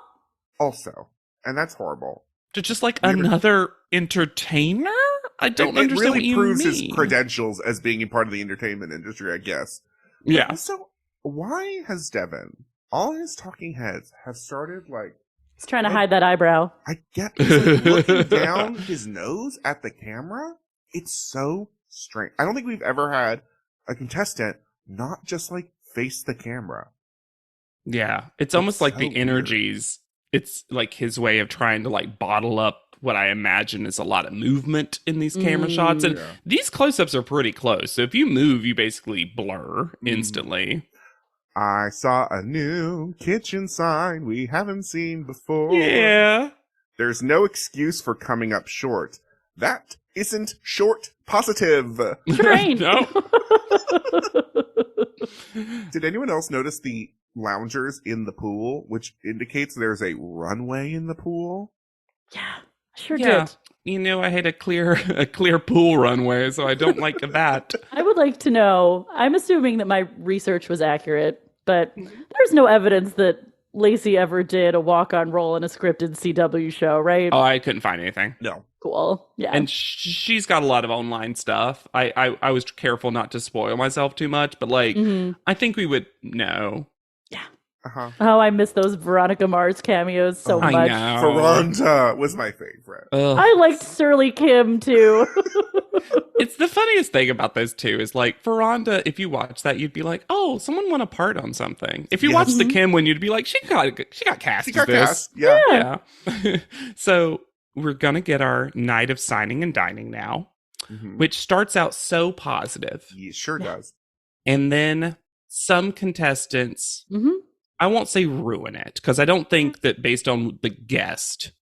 B: Also, and that's horrible.
A: Just like another entertainer? I don't understand what you mean. It really
B: proves his credentials as being a part of the entertainment industry, I guess.
A: Yeah.
B: So, why has Devin, all his talking heads have started like...
C: He's trying to hide that eyebrow.
B: I get he's like looking down his nose at the camera. It's so strange. I don't think we've ever had a contestant not just like face the camera.
A: Yeah. It's almost like the energies... It's like his way of trying to like bottle up what I imagine is a lot of movement in these camera shots. And these close-ups are pretty close. So if you move, you basically blur instantly.
B: I saw a new kitchen sign we haven't seen before.
A: Yeah.
B: There's no excuse for coming up short. That isn't short positive.
C: Strange.
A: No.
B: Did anyone else notice the loungers in the pool, which indicates there's a runway in the pool?
C: Yeah, sure did.
A: I hate a clear pool runway, so I don't like that.
C: I would like to know, I'm assuming that my research was accurate, but there's no evidence that Lacey ever did a walk-on role in a scripted CW show, right?
A: Oh, I couldn't find anything.
B: No.
C: Cool. Yeah.
A: And she's got a lot of online stuff. I was careful not to spoil myself too much, but I think we would know.
C: Yeah.
B: Uh-huh.
C: Oh, I miss those Veronica Mars cameos so much.
A: I know.
B: Ferranda was my favorite.
A: Ugh.
C: I liked Surly Kim too.
A: It's the funniest thing about those two is like Ferranda, if you watch that, you'd be like, oh, someone won a part on something. If you watch the Kim one, you'd be like, she got cast.
B: She got
A: this.
B: cast. Yeah.
A: So we're gonna get our night of signing and dining now, which starts out so positive.
B: It sure does.
A: And then some contestants, I won't say ruin it, because I don't think that based on the guest,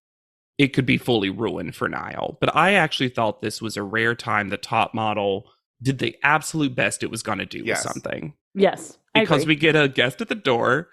A: it could be fully ruined for Niall. But I actually thought this was a rare time the top model did the absolute best it was going to do with something.
C: Yes.
A: Because we get a guest at the door,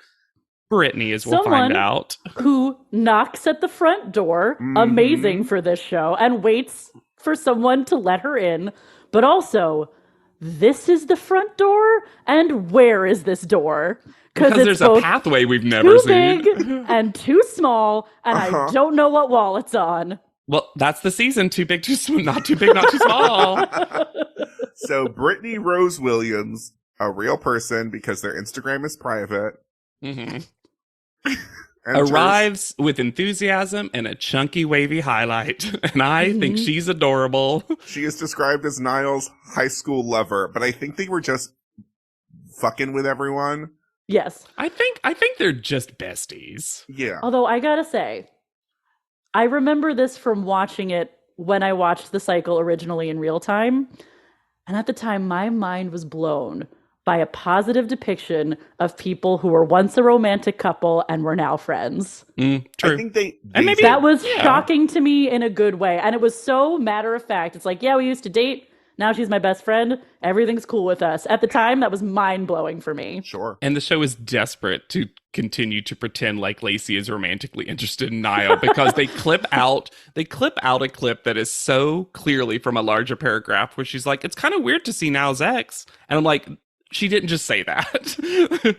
A: Brittany, as we'll find out.
C: Who knocks at the front door, amazing for this show, and waits for someone to let her in. But also, this is the front door, and where is this door?
A: Because there's a pathway we've never seen.
C: Too big and too small, and I don't know what wall it's on.
A: Well, that's the season. Too big, too small. Not too big, not too small.
B: So Brittany Rose Williams, a real person because their Instagram is private,
A: arrives with enthusiasm and a chunky, wavy highlight. And I think she's adorable.
B: She is described as Niall's high school lover, but I think they were just fucking with everyone.
C: Yes.
A: I think they're just besties.
B: Yeah.
C: Although I gotta say, I remember this from watching it when I watched the cycle originally in real time. And at the time, my mind was blown by a positive depiction of people who were once a romantic couple and were now friends.
A: True.
B: I think they
A: And maybe
C: That was shocking to me in a good way. And it was so matter of fact. It's like, yeah, we used to date. Now she's my best friend. Everything's cool with us. At the time, that was mind-blowing for me.
B: Sure.
A: And the show is desperate to continue to pretend like Lacey is romantically interested in Niall because they clip out a clip that is so clearly from a larger paragraph where she's like, it's kind of weird to see Niall's ex. And I'm like, she didn't just say that.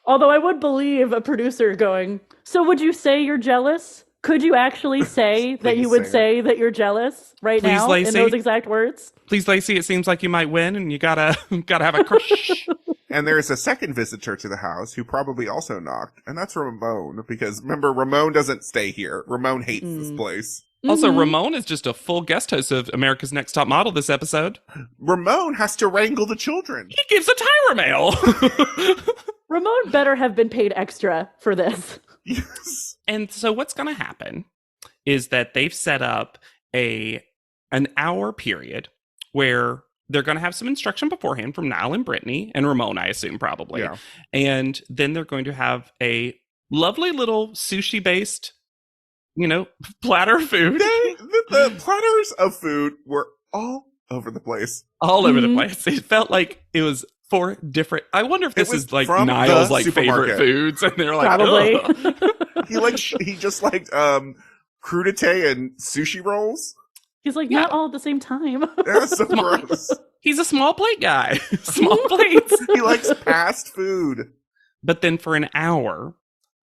C: Although I would believe a producer going, so would you say you're jealous? Could you actually say that you would say that you're jealous right
A: Please,
C: now
A: Lacey.
C: in those exact words?
A: Please, Lacey, it seems like you might win and you gotta have a crush.
B: And there's a second visitor to the house who probably also knocked, and that's Ramon, because remember, Ramon doesn't stay here. Ramon hates this place.
A: Also, Ramon is just a full guest host of America's Next Top Model this episode.
B: Ramon has to wrangle the children.
A: He gives a Tyra mail.
C: Ramon better have been paid extra for this.
B: Yes.
A: And so what's going to happen is that they've set up an hour period where they're going to have some instruction beforehand from Niall and Brittany and Ramon, I assume, probably.
B: Yeah.
A: And then they're going to have a lovely little sushi-based, platter of food.
B: The platters of food were all over the place.
A: All over the place. It felt like it was 4 different. I wonder if this is like
B: from
A: Niall's
B: the
A: like favorite
B: supermarket.
A: foods, and they're like,
C: Probably.
B: He just liked crudité and sushi rolls.
C: He's like, not all at the same time.
B: That's so gross.
A: He's a small plate guy. Small plates.
B: He likes fast food.
A: But then for an hour,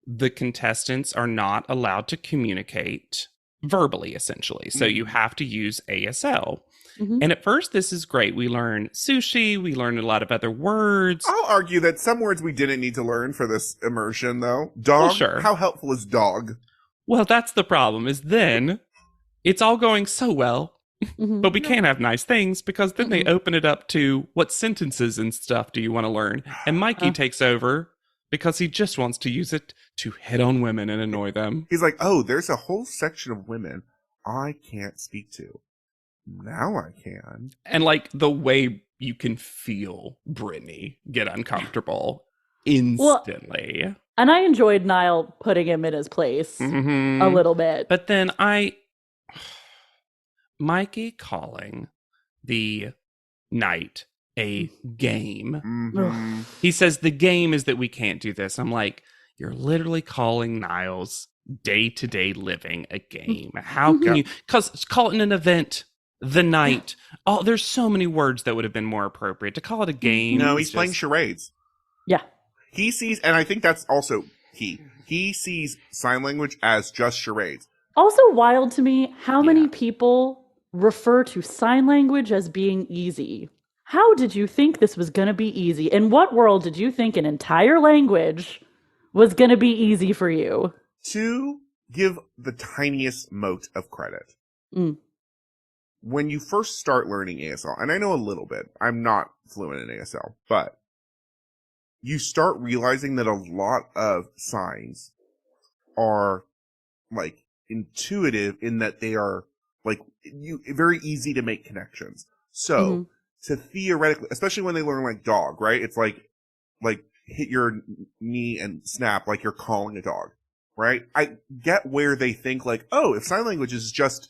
A: the contestants are not allowed to communicate verbally, essentially. So you have to use ASL. And at first, this is great. We learn sushi. We learn a lot of other words.
B: I'll argue that some words we didn't need to learn for this immersion, though. Dog.
A: Well, sure.
B: How helpful is dog?
A: Well, that's the problem, is then it's all going so well, but we can't have nice things because then they open it up to what sentences and stuff do you want to learn? And Mikey takes over because he just wants to use it to hit on women and annoy them.
B: He's like, oh, there's a whole section of women I can't speak to. Now I can.
A: And like the way you can feel Brittany get uncomfortable instantly.
C: Well, and I enjoyed Niall putting him in his place a little bit.
A: But then Mikey calling the night a game. He says the game is that we can't do this. I'm like, you're literally calling Niall's day-to-day living a game. How can you? Because call it an event. The night. Oh, there's so many words that would have been more appropriate. To call it a game.
B: No, he's playing charades.
C: Yeah.
B: He sees, and I think that's also key. He sees sign language as just charades.
C: Also wild to me how many people refer to sign language as being easy. How did you think this was going to be easy? In what world did you think an entire language was going to be easy for you?
B: To give the tiniest mote of credit. When you first start learning ASL, and I know a little bit, I'm not fluent in ASL, but you start realizing that a lot of signs are like intuitive in that they are like very easy to make connections. So to theoretically, especially when they learn like dog, right? It's like hit your knee and snap like you're calling a dog, right? I get where they think like, oh, if sign language is just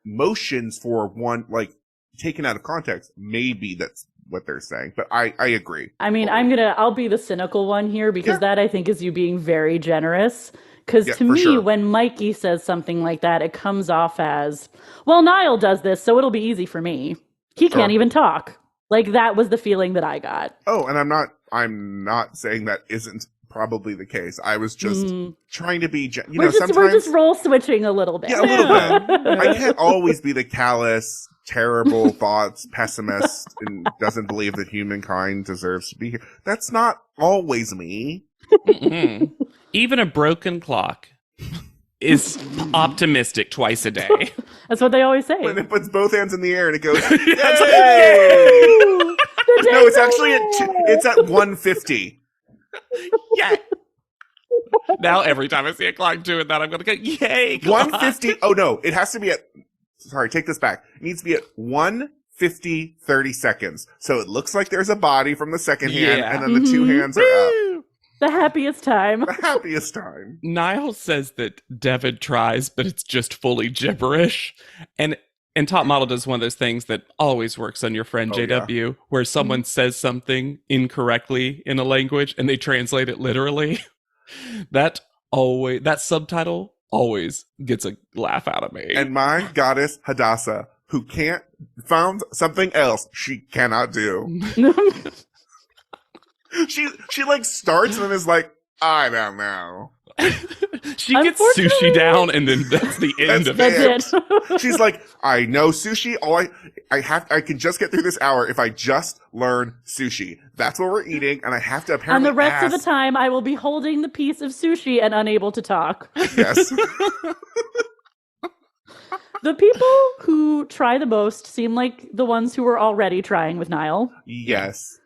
B: motions for one, like taken out of context, maybe that's what they're saying, but I agree.
C: I mean, I'll be the cynical one here because that I think is you being very generous. Because to me, when Mikey says something like that, it comes off as, well, Niall does this, so it'll be easy for me. He can't even talk. Like that was the feeling that I got. Oh,
B: and I'm not saying that isn't probably the case. I was just trying to be, sometimes
C: we're just role switching a little bit.
B: Yeah, a little bit. I can't always be the callous, terrible thoughts, pessimist, and doesn't believe that humankind deserves to be here. That's not always me.
A: Even a broken clock is optimistic twice a day.
C: That's what they always say.
B: When it puts both hands in the air and it goes, yay!
C: No,
B: it's actually it's at 1:50.
A: Yeah. Now every time I see a clock doing that, I'm going to go, yay, clock.
B: 1:50. Oh no, it has to be at, sorry, take this back. It needs to be at 1:50 30 seconds. So it looks like there's a body from the second hand,
A: Yeah.
B: and then the two hands are up.
A: Woo!
C: The happiest time.
B: The happiest time.
A: Niall says that Devin tries, but it's just fully gibberish. And Top Model does one of those things that always works on your friend
B: Oh,
A: JW, where someone says something incorrectly in a language and they translate it literally. That subtitle always gets a laugh out of me.
B: And my goddess Hadassah, who found something else she cannot do. She like starts and then is like, I don't know.
A: She gets sushi down, and then that's the end of it.
C: That's it.
B: She's like, I know sushi. I can just get through this hour if I just learn sushi. That's what we're eating, and I have to apparently.
C: And the rest of the time, I will be holding the piece of sushi and unable to talk.
B: Yes.
C: The people who try the most seem like the ones who were already trying with Niall.
B: Yes.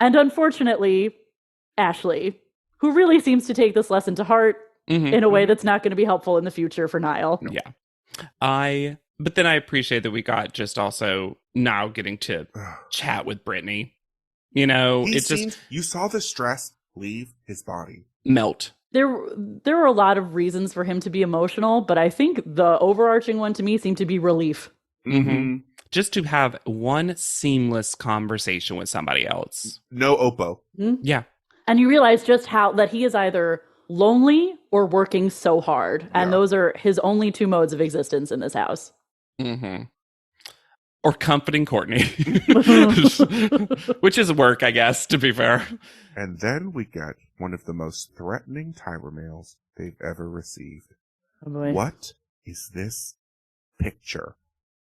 C: And unfortunately, Ashley, who really seems to take this lesson to heart in a way that's not going to be helpful in the future for Niall.
A: No. Yeah. But then I appreciate that we got just also now getting to chat with Brittany. You know,
B: you saw the stress leave his body.
A: Melt.
C: There were a lot of reasons for him to be emotional, but I think the overarching one to me seemed to be relief.
B: Mm-hmm.
A: Just to have one seamless conversation with somebody else.
B: No Oppo.
C: Mm-hmm.
A: Yeah.
C: And you realize just how that he is either lonely or working so hard. And those are his only two modes of existence in this house.
A: Mm-hmm. Or comforting Courtney. Which is work, I guess, to be fair.
B: And then we get one of the most threatening Tyra mails they've ever received.
C: Oh boy.
B: What is this picture?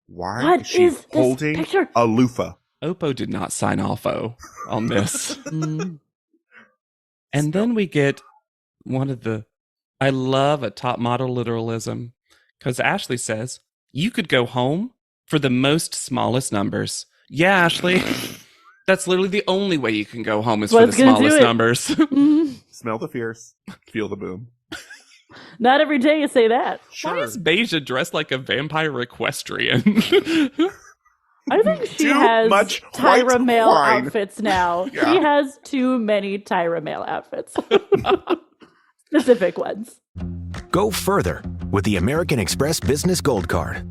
B: Why
C: What
B: is she
C: is this
B: holding
C: picture?
B: a loofah?
A: Oppo did not sign off on this.
C: Mm.
A: And then we get I love a Top Model literalism, because Ashley says, you could go home for the most smallest numbers. Yeah, Ashley. That's literally the only way you can go home is for the smallest numbers.
B: Smell the fierce, feel the boom.
C: Not every day you say that.
B: Sure.
A: Why is Beja dressed like a vampire equestrian?
C: I think she
B: Too
C: has
B: much
C: Tyra
B: white
C: male
B: wine.
C: outfits now.
B: Yeah.
C: She has too many Tyra male outfits. Specific ones.
D: Go further with the American Express Business Gold Card.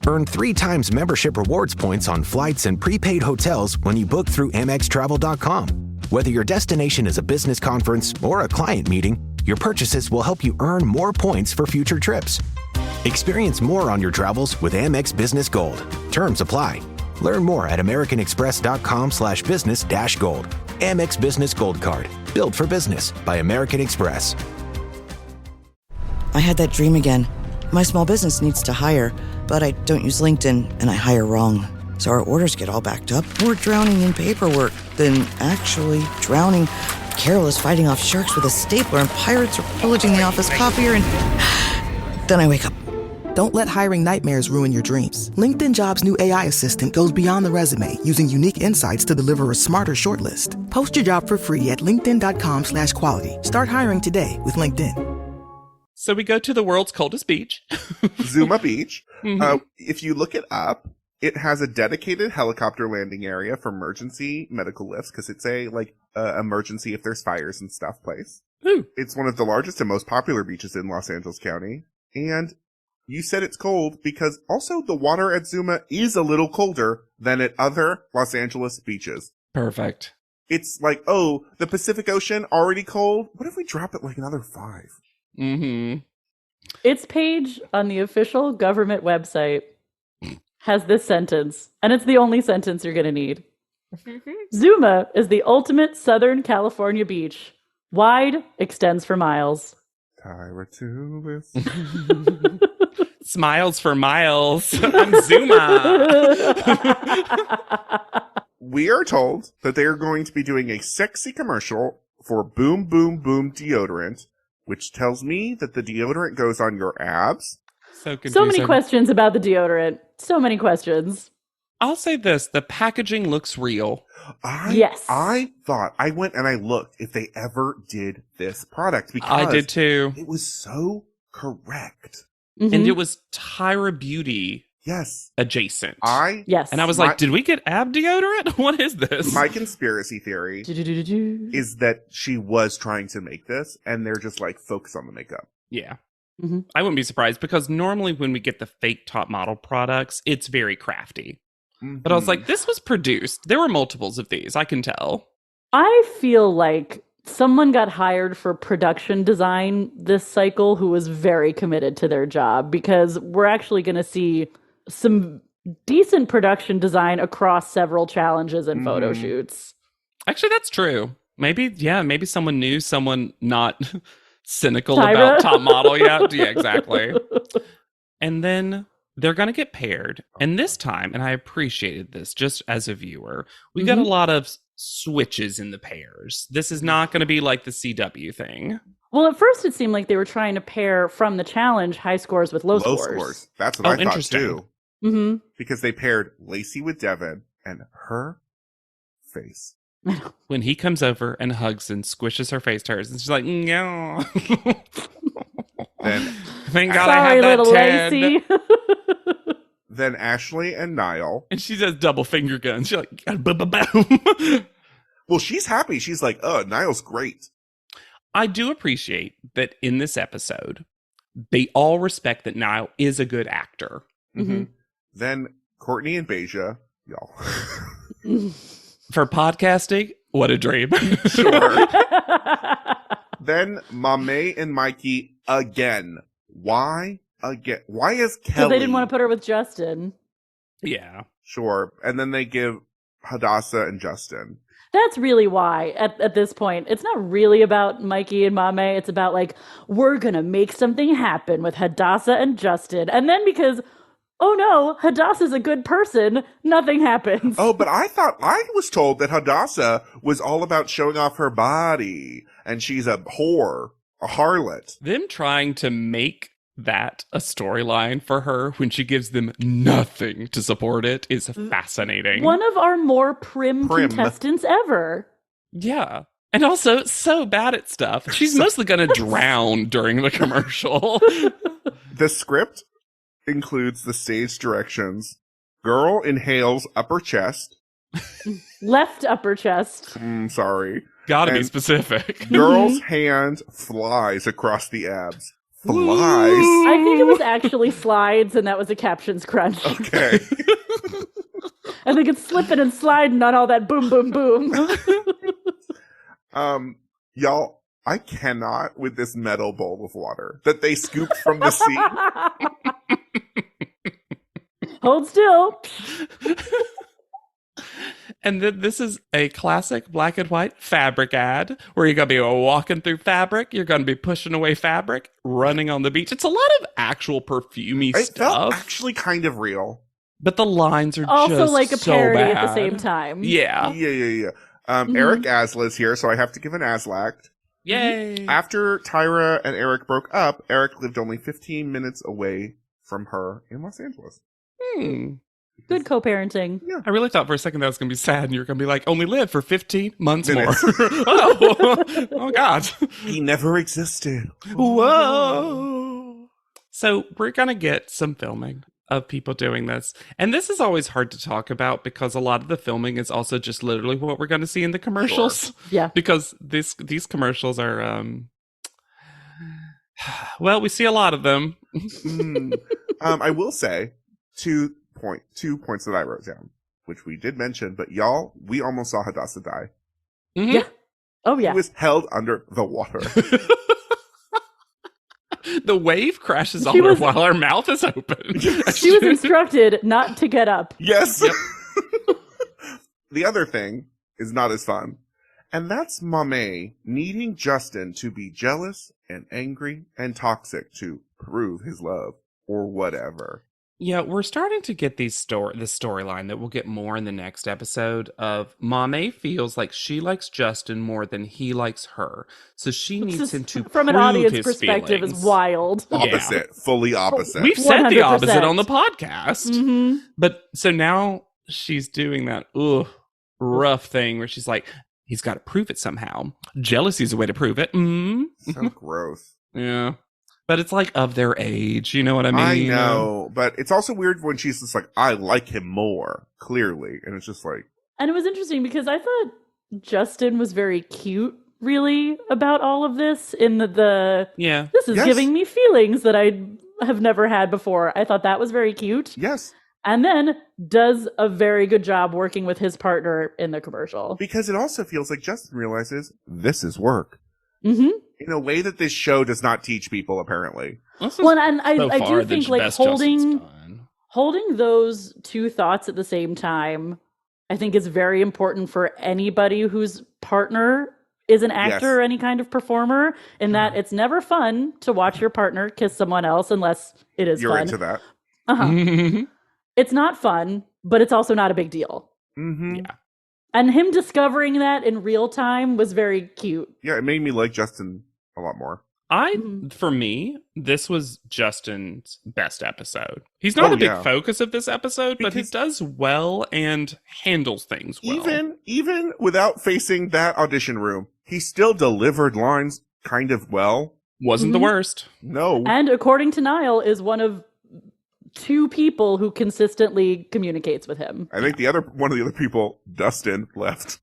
D: Earn 3 times membership rewards points on flights and prepaid hotels when you book through AmexTravel.com. Whether your destination is a business conference or a client meeting, your purchases will help you earn more points for future trips. Experience more on your travels with Amex Business Gold. Terms apply. Learn more at americanexpress.com/business-gold. Amex Business Gold Card. Built for business by American Express.
E: I had that dream again. My small business needs to hire, but I don't use LinkedIn and I hire wrong. So our orders get all backed up. We're drowning in paperwork, then actually drowning, careless fighting off sharks with a stapler, and pirates are pillaging the office copier, and then I wake up.
F: Don't let hiring nightmares ruin your dreams. LinkedIn Jobs' new AI assistant goes beyond the resume, using unique insights to deliver a smarter shortlist. Post your job for free at linkedin.com/quality. Start hiring today with LinkedIn.
A: So we go to the world's coldest beach.
B: Zuma Beach. If you look it up, it has a dedicated helicopter landing area for emergency medical lifts, because it's a emergency if there's fires and stuff place.
A: Ooh.
B: It's one of the largest and most popular beaches in Los Angeles County. And you said it's cold because also the water at Zuma is a little colder than at other Los Angeles beaches.
A: Perfect.
B: It's like, oh, the Pacific Ocean already cold? What if we drop it like another 5?
A: Mm-hmm.
C: Its page on the official government website has this sentence, and it's the only sentence you're going to need. Zuma is the ultimate Southern California beach. Wide, extends for miles.
B: Tyra Tulis.
A: Smiles for miles. I'm Zuma.
B: We are told that they are going to be doing a sexy commercial for Boom Boom Boom deodorant, which tells me that the deodorant goes on your abs.
A: So confusing.
C: So many questions about the deodorant. So many questions.
A: I'll say this. The packaging looks real.
C: Yes.
B: I thought, I went and I looked if they ever did this product, because
A: I did too.
B: it was so correct.
C: Mhm.
A: And it was Tyra Beauty
B: Yes.
A: adjacent.
C: Yes.
A: And I was like, did we get ab deodorant? What is this?
B: My conspiracy theory is that she was trying to make this, and they're just like, focus on the makeup.
A: Yeah.
C: Mm-hmm.
A: I wouldn't be surprised because normally when we get the fake top model products, it's very crafty.
B: Mm-hmm.
A: But I was like, this was produced. There were multiples of these. I can tell.
C: I feel like someone got hired for production design this cycle who was very committed to their job, because we're actually going to see some decent production design across several challenges and photo shoots.
A: Actually, that's true. Maybe someone knew someone not cynical
C: Tyra?
A: about top model yet. Yeah, exactly. And then they're going to get paired. And this time, and I appreciated this just as a viewer, we got a lot of switches in the pairs. This is not going to be like the CW thing.
C: Well, at first it seemed like they were trying to pair from the challenge high scores with low scores.
B: That's what I thought
A: interesting.
B: too.
C: Mm-hmm.
B: Because they paired Lacey with Devin, and her face.
A: When he comes over and hugs and squishes her face to hers, and she's like, no.
B: Then,
A: Thank God
C: Sorry,
A: I had that
C: little
A: Ted.
C: Lacey.
B: then Ashley and Niall.
A: And she does double finger guns. She's like, boom.
B: Well, she's happy. She's like, oh, Niall's great.
A: I do appreciate that in this episode, they all respect that Niall is a good actor.
B: Mm-hmm. Then Courtney and Beja, y'all.
A: For podcasting, what a dream.
B: Sure. Then Mame and Mikey again. Why again? Why is Kelly?
C: Because they didn't want to put her with Justin.
A: Yeah.
B: Sure. And then they give Hadassah and Justin.
C: That's really why at this point. It's not really about Mikey and Mame. It's about like, we're going to make something happen with Hadassah and Justin. And then because, oh no, Hadassah's a good person, nothing happens.
B: Oh, but I was told that Hadassah was all about showing off her body and she's a whore, a harlot.
A: Them trying to make that a storyline for her when she gives them nothing to support it is fascinating.
C: One of our more prim contestants ever.
A: Yeah. And also so bad at stuff. She's mostly going to drown during the commercial.
B: The script includes the stage directions. Girl inhales upper chest.
C: Left upper chest.
B: Sorry.
A: Gotta be
B: And
A: specific.
B: Girl's hand flies across the abs. Flies?
C: I think it was actually slides, and that was a captions crunch.
B: Okay.
C: I think it's slipping and sliding on all that boom, boom, boom.
B: Y'all, I cannot with this metal bowl of water that they scooped from the sea.
C: Hold still.
A: And then this is a classic black and white fabric ad where you're going to be walking through fabric. You're going to be pushing away fabric, running on the beach. It's a lot of actual perfumey
B: It
A: stuff.
B: felt actually kind of real.
A: But the lines are
C: Also
A: just
C: like a
A: so
C: parody
A: bad.
C: at the same time.
A: Yeah.
B: Yeah. Eric Asla is here, so I have to give an Aslact.
A: Yay.
B: After Tyra and Eric broke up, Eric lived only 15 minutes away from her in Los Angeles.
C: Good co-parenting.
B: Yeah.
A: I really thought for a second that was going to be sad and you're going to be like, only live for 15 months more.
B: Minutes.
A: oh, God.
B: He never existed.
A: Whoa. So we're going to get some filming of people doing this. And this is always hard to talk about because a lot of the filming is also just literally what we're going to see in the commercials.
B: Sure.
C: Yeah.
A: Because these commercials are, well, we see a lot of them.
B: I will say 2 points that I wrote down, which we did mention, but y'all, we almost saw Hadassah die.
A: Mhm.
C: Yeah. Oh, yeah.
B: He was held under the water.
A: The wave crashes
C: She
A: on her
C: was-
A: while her mouth is open.
C: She was instructed not to get up.
B: Yes. The other thing is not as fun. And that's Mame needing Justin to be jealous and angry and toxic to prove his love or whatever.
A: Yeah, we're starting to get this storyline that we'll get more in the next episode of Mame feels like she likes Justin more than he likes her. So she needs him to
C: From an
A: prove
C: audience
A: his
C: perspective
A: feelings.
C: is wild.
B: Opposite. Fully opposite.
A: We've said the
C: 100%.
A: opposite on the podcast.
C: Mm-hmm.
A: But so now she's doing that rough thing where she's like, he's got to prove it somehow. Jealousy is a way to prove it.
B: So gross.
A: Yeah. But it's like of their age, you know what I mean?
B: I know, but it's also weird when she's just like, I like him more, clearly. And it's just like...
C: And it was interesting because I thought Justin was very cute, really, about all of this. In the
A: Yeah.
C: this is giving me feelings that I have never had before. I thought that was very cute.
B: Yes.
C: And then does a very good job working with his partner in the commercial.
B: Because it also feels like Justin realizes this is work.
C: Mm-hmm.
B: In a way that this show does not teach people, apparently.
C: Well, and I do think like holding those two thoughts at the same time, I think is very important for anybody whose partner is an actor or any kind of performer, in that it's never fun to watch your partner kiss someone else unless it is
B: You're
C: fun.
B: into that.
C: Uh-huh. It's not fun, but it's also not a big deal.
B: Mm-hmm.
A: Yeah.
C: And him discovering that in real time was very cute.
B: Yeah, it made me like Justin a lot more.
A: For me, this was Justin's best episode. He's not a big focus of this episode, but he does well and handles things well.
B: Even without facing that audition room, he still delivered lines kind of well.
A: Wasn't the worst.
B: No.
C: And according to Niall, is one of 2 people who consistently communicates with him.
B: I think one of the other people, Dustin, left.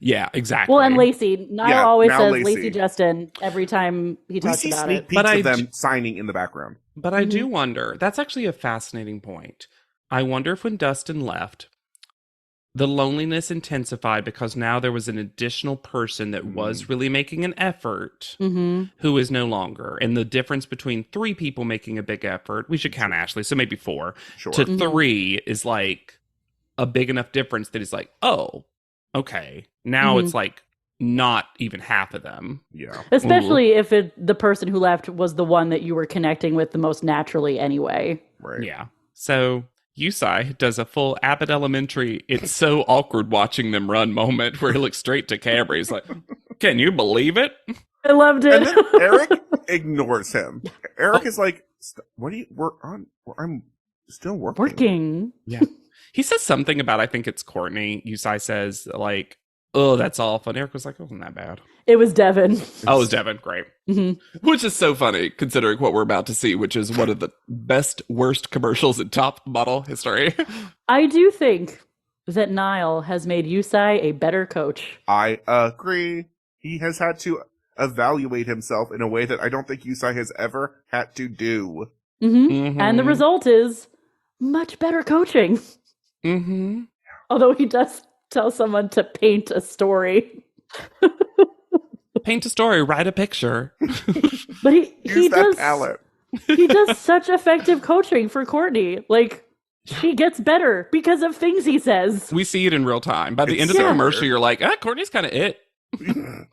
A: Yeah, exactly.
C: Well, and Lacey. Niall always says
B: Lacey.
C: Lacey Justin every time he talks about it.
B: But of them signing in the background.
A: But I do wonder, that's actually a fascinating point. I wonder if when Dustin left, the loneliness intensified because now there was an additional person that was really making an effort who is no longer. And the difference between 3 people making a big effort, we should count Ashley, so maybe 4, to 3 is like a big enough difference that it's like, oh, okay. Now it's like not even half of them.
B: Yeah.
C: Especially if the person who left was the one that you were connecting with the most naturally anyway.
B: Right.
A: Yeah. So Yusai does a full Abbott Elementary, it's so awkward watching them run moment where he looks straight to camera. He's like, can you believe it?
C: I loved it.
B: And then Eric ignores him. Eric is like, what do you work on? I'm still working.
A: Yeah. He says something about, I think it's Courtney. Yusai says, like, oh, that's awful. And Eric was like, it wasn't that bad.
C: It was Devin.
A: Oh, it was Devin. Great. Which is so funny, considering what we're about to see, which is one of the best, worst commercials in top model history.
C: I do think that Niall has made Yusai a better coach.
B: I agree. He has had to evaluate himself in a way that I don't think Yusai has ever had to do.
C: And the result is much better coaching. Although he does tell someone to paint a story.
A: Paint a story, write a picture.
C: But he
B: that
C: does
B: palette.
C: He does such effective coaching for Courtney. Like, she gets better because of things he says.
A: We see it in real time. By the end of the commercial, you're like, Courtney's kind of it.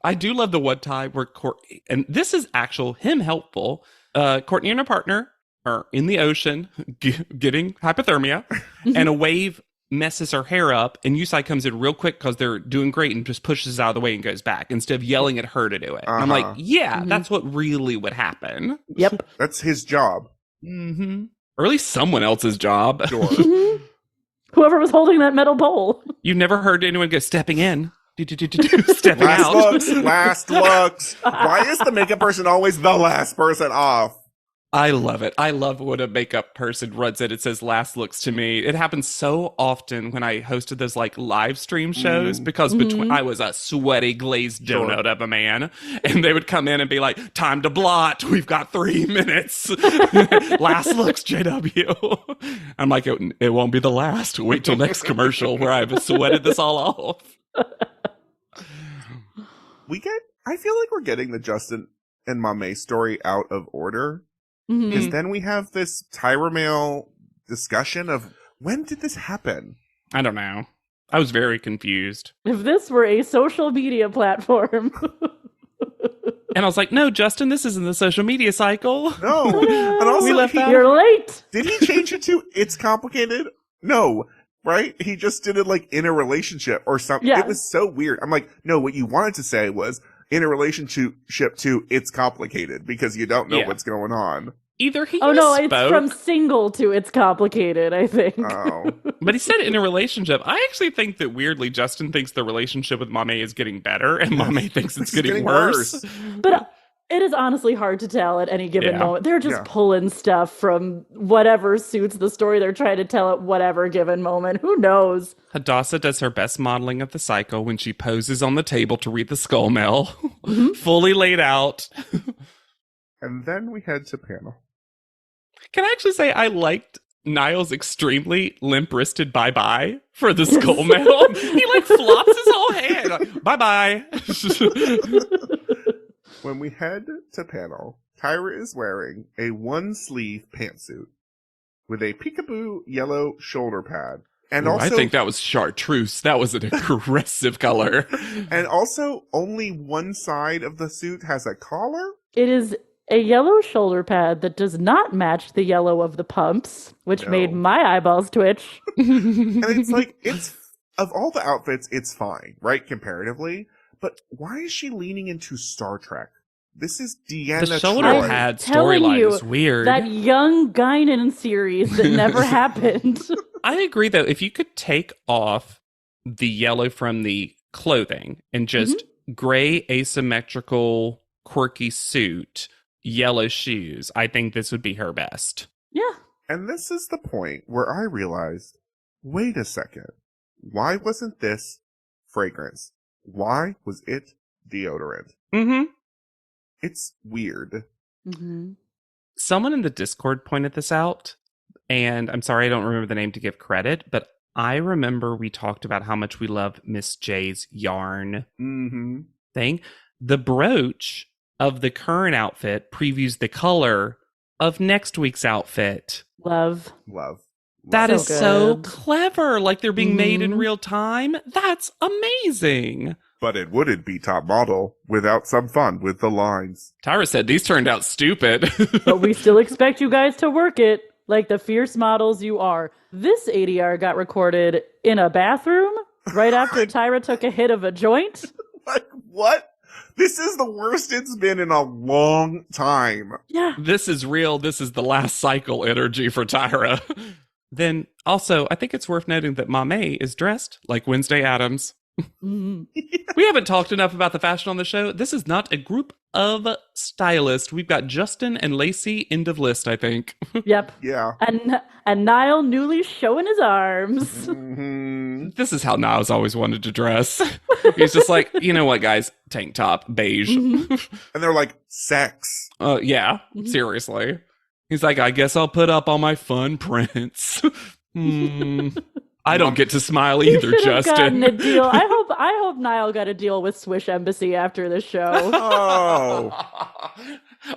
A: I do love the one time where Courtney, and this is him helpful. Courtney and her partner are in the ocean getting hypothermia, and a wave messes her hair up, and Yusai comes in real quick because they're doing great and just pushes out of the way and goes back instead of yelling at her to do it. I'm like, that's what really would happen.
C: Yep.
B: That's his job.
A: Or at least someone else's job.
B: Sure.
C: Whoever was holding that metal pole.
A: You've never heard anyone go stepping in. Stepping out.
B: Last looks. Why is the makeup person always the last person off?
A: I love it. I love when a makeup person runs it. It says last looks to me. It happens so often when I hosted those like live stream shows because I was a sweaty glazed donut of a man, and they would come in and be like, time to blot. We've got 3 minutes. Last looks, JW. I'm like, it won't be the last. Wait till next commercial where I've sweated this all off.
B: I feel like we're getting the Justin and Mame story out of order. Because then we have this Tyra Mail discussion of when did this happen?
A: I don't know. I was very confused.
C: If this were a social media platform.
A: And I was like, no, Justin, this isn't the social media cycle.
B: No. And also,
C: you're late.
B: Did he change it to it's complicated? No. Right? He just did it like in a relationship or something.
C: Yeah.
B: It was so weird. I'm like, no, what you wanted to say was in a relationship to it's complicated because you don't know what's going on.
A: Either he
C: it's
A: spoke,
C: from single to it's complicated, I think.
B: Oh.
A: But he said in a relationship. I actually think that weirdly, Justin thinks the relationship with Mame is getting better and Mame thinks it's getting worse.
C: But It is honestly hard to tell at any given
A: Yeah.
C: moment. They're just pulling stuff from whatever suits the story they're trying to tell at whatever given moment. Who knows?
A: Hadassah does her best modeling of the cycle when she poses on the table to read the skull mail, fully laid out.
B: And then we head to panel.
A: Can I actually say I liked Niall's extremely limp-wristed bye-bye for the skull mail? He like flops his whole hand. Like, bye-bye.
B: When we head to panel, Tyra is wearing a one-sleeve pantsuit with a peekaboo yellow shoulder pad. And
A: I think that was chartreuse. That was an aggressive color.
B: And also, only one side of the suit has a collar?
C: It is a yellow shoulder pad that does not match the yellow of the pumps, which made my eyeballs twitch.
B: And it's like, of all the outfits, it's fine, right? Comparatively. But why is she leaning into Star Trek? This is Deanna
A: The shoulder
B: Troi.
A: pad storyline is weird.
C: That young Guinan series that never happened.
A: I agree, though. If you could take off the yellow from the clothing and just gray, asymmetrical, quirky suit, yellow shoes, I think this would be her best.
C: Yeah.
B: And this is the point where I realized, wait a second. Why wasn't this fragrance? Why was it deodorant?
A: Mm-hmm.
B: It's weird.
C: Mm-hmm.
A: Someone in the Discord pointed this out, and I'm sorry I don't remember the name to give credit, but I remember we talked about how much we love Miss J's yarn thing. The brooch of the current outfit previews the color of next week's outfit.
C: Love.
A: That is so
C: good.
A: clever. Like they're being made in real time. That's amazing.
B: But it wouldn't be top model without some fun with the lines.
A: Tyra said these turned out stupid.
C: But we still expect you guys to work it like the fierce models you are. This ADR got recorded in a bathroom right after Tyra took a hit of a joint.
B: Like, what? This is the worst it's been in a long time.
C: Yeah.
A: This is real. This is the last cycle energy for Tyra. Then also, I think it's worth noting that Mame is dressed like Wednesday Addams. We haven't talked enough about the fashion on the show. This is not a group of stylists. We've got Justin and Lacey, end of list, I think.
C: Yep.
B: Yeah.
C: And Niall newly showing his arms.
A: This is how Niall's always wanted to dress. He's just like, you know what, guys? Tank top, beige.
B: And they're like, sex.
A: Yeah, seriously. He's like, I guess I'll put up all my fun prints. I don't get to smile either,
C: You should have
A: Justin.
C: gotten a deal. I hope Niall got a deal with Swish Embassy after the show.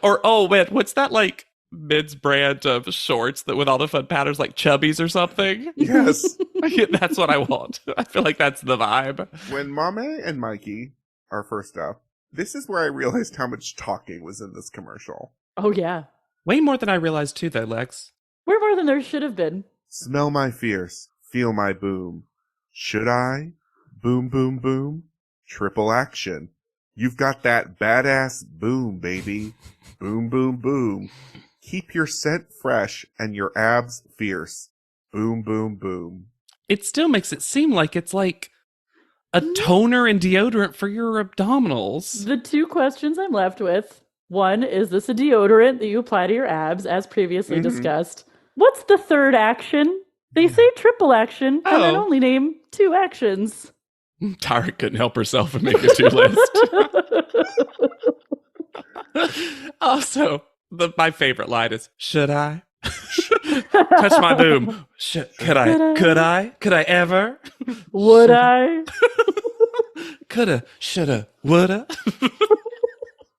A: Or wait, what's that like men's brand of shorts that with all the fun patterns like Chubbies or something?
B: Yes.
A: That's what I want. I feel like that's the vibe.
B: When Mame and Mikey are first up, this is where I realized how much talking was in this commercial.
C: Oh, yeah.
A: Way more than I realized too, though, Lex.
C: We're more than there should have been.
B: Smell my fierce, feel my boom. Should I? Boom, boom, boom. Triple action. You've got that badass boom, baby. Boom, boom, boom. Keep your scent fresh and your abs fierce. Boom, boom, boom.
A: It still makes it seem like it's like a toner and deodorant for your abdominals.
C: The two questions I'm left with. One, is this a deodorant that you apply to your abs, as previously discussed? What's the third action? They say triple action, and then only name 2 actions.
A: Tyra couldn't help herself and make a 2 list. Also, my favorite line is, should I? Touch my boom. Could I ever?
C: Would I?
A: Coulda, shoulda, woulda.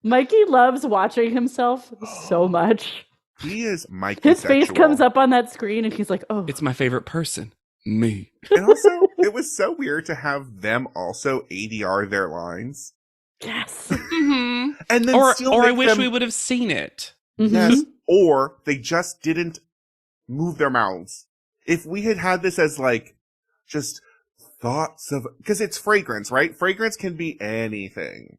C: Mikey loves watching himself so much.
B: He is Mikey
C: His face comes up on that screen and he's like, oh.
A: It's my favorite person. Me.
B: And also, it was so weird to have them also ADR their lines.
C: Yes.
B: And then
A: Or I
B: make
A: wish
B: them-
A: we would have seen it.
B: Yes. Or they just didn't move their mouths. If we had had this as like, just thoughts of, because it's fragrance, right? Fragrance can be anything.